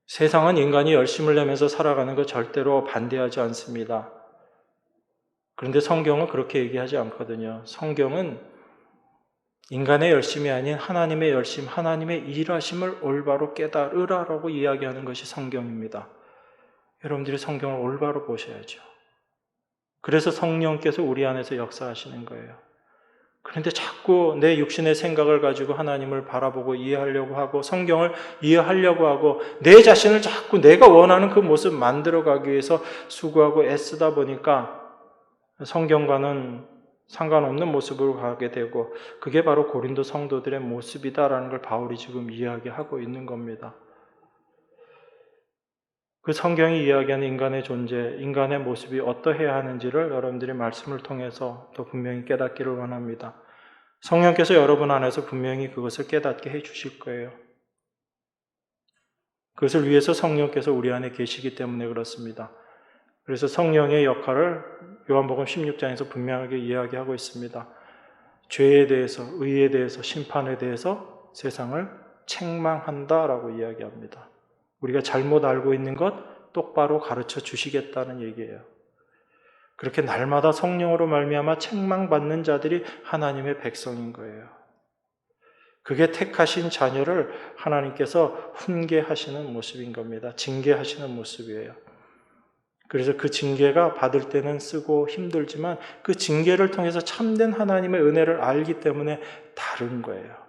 Speaker 1: 세상은 인간이 열심을 내면서 살아가는 것 절대로 반대하지 않습니다. 그런데 성경은 그렇게 얘기하지 않거든요. 성경은 인간의 열심이 아닌 하나님의 열심, 하나님의 일하심을 올바로 깨달으라라고 이야기하는 것이 성경입니다. 여러분들이 성경을 올바로 보셔야죠. 그래서 성령께서 우리 안에서 역사하시는 거예요. 그런데 자꾸 내 육신의 생각을 가지고 하나님을 바라보고 이해하려고 하고 성경을 이해하려고 하고 내 자신을 자꾸 내가 원하는 그 모습 만들어가기 위해서 수고하고 애쓰다 보니까 성경과는 상관없는 모습으로 가게 되고 그게 바로 고린도 성도들의 모습이다라는 걸 바울이 지금 이야기하고 있는 겁니다. 그 성경이 이야기하는 인간의 존재, 인간의 모습이 어떠해야 하는지를 여러분들이 말씀을 통해서 더 분명히 깨닫기를 원합니다. 성령께서 여러분 안에서 분명히 그것을 깨닫게 해 주실 거예요. 그것을 위해서 성령께서 우리 안에 계시기 때문에 그렇습니다. 그래서 성령의 역할을 요한복음 16장에서 분명하게 이야기하고 있습니다. 죄에 대해서, 의에 대해서, 심판에 대해서 세상을 책망한다라고 이야기합니다. 우리가 잘못 알고 있는 것 똑바로 가르쳐 주시겠다는 얘기예요. 그렇게 날마다 성령으로 말미암아 책망받는 자들이 하나님의 백성인 거예요. 그게 택하신 자녀를 하나님께서 훈계하시는 모습인 겁니다. 징계하시는 모습이에요. 그래서 그 징계가 받을 때는 쓰고 힘들지만 그 징계를 통해서 참된 하나님의 은혜를 알기 때문에 다른 거예요.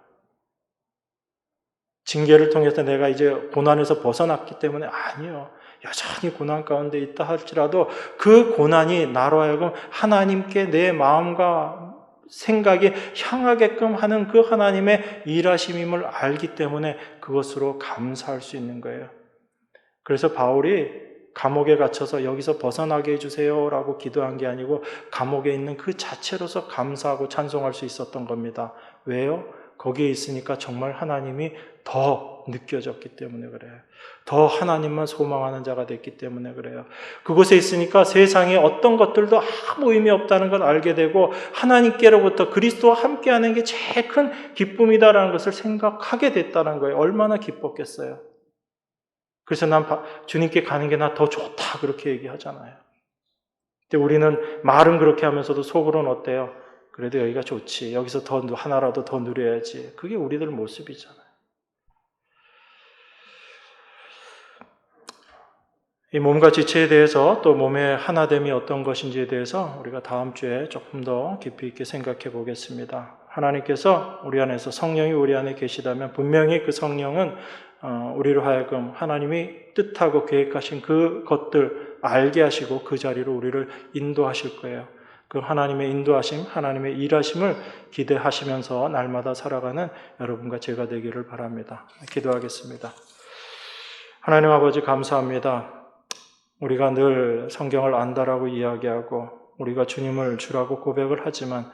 Speaker 1: 징계를 통해서 내가 이제 고난에서 벗어났기 때문에 아니요. 여전히 고난 가운데 있다 할지라도 그 고난이 나로 하여금 하나님께 내 마음과 생각이 향하게끔 하는 그 하나님의 일하심임을 알기 때문에 그것으로 감사할 수 있는 거예요. 그래서 바울이 감옥에 갇혀서 여기서 벗어나게 해주세요라고 기도한 게 아니고 감옥에 있는 그 자체로서 감사하고 찬송할 수 있었던 겁니다. 왜요? 거기에 있으니까 정말 하나님이 더 느껴졌기 때문에 그래요. 더 하나님만 소망하는 자가 됐기 때문에 그래요. 그곳에 있으니까 세상에 어떤 것들도 아무 의미 없다는 걸 알게 되고 하나님께로부터 그리스도와 함께하는 게 제일 큰 기쁨이다라는 것을 생각하게 됐다는 거예요. 얼마나 기뻤겠어요. 그래서 난 주님께 가는 게 나 더 좋다 그렇게 얘기하잖아요. 근데 우리는 말은 그렇게 하면서도 속으로는 어때요? 그래도 여기가 좋지. 여기서 더 하나라도 더 누려야지. 그게 우리들 모습이잖아요. 이 몸과 지체에 대해서 또 몸의 하나됨이 어떤 것인지에 대해서 우리가 다음 주에 조금 더 깊이 있게 생각해 보겠습니다. 하나님께서 우리 안에서 성령이 우리 안에 계시다면 분명히 그 성령은 우리로 하여금 하나님이 뜻하고 계획하신 그 것들 알게 하시고 그 자리로 우리를 인도하실 거예요. 그 하나님의 인도하심, 하나님의 일하심을 기대하시면서 날마다 살아가는 여러분과 제가 되기를 바랍니다. 기도하겠습니다. 하나님 아버지 감사합니다. 우리가 늘 성경을 안다라고 이야기하고 우리가 주님을 주라고 고백을 하지만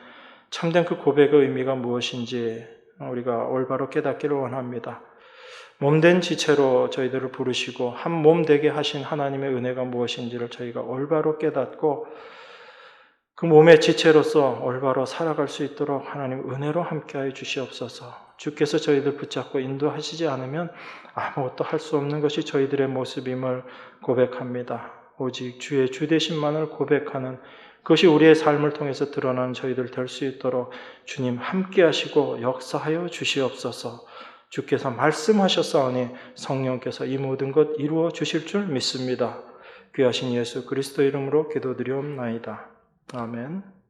Speaker 1: 참된 그 고백의 의미가 무엇인지 우리가 올바로 깨닫기를 원합니다. 몸된 지체로 저희들을 부르시고 한 몸 되게 하신 하나님의 은혜가 무엇인지를 저희가 올바로 깨닫고 그 몸의 지체로서 올바로 살아갈 수 있도록 하나님 은혜로 함께하여 주시옵소서. 주께서 저희들 붙잡고 인도하시지 않으면 아무것도 할 수 없는 것이 저희들의 모습임을 고백합니다. 오직 주의 주되심만을 고백하는 그것이 우리의 삶을 통해서 드러나는 저희들 될 수 있도록 주님 함께하시고 역사하여 주시옵소서. 주께서 말씀하셨사오니 성령께서 이 모든 것 이루어 주실 줄 믿습니다. 귀하신 예수 그리스도 이름으로 기도드리옵나이다. 아멘.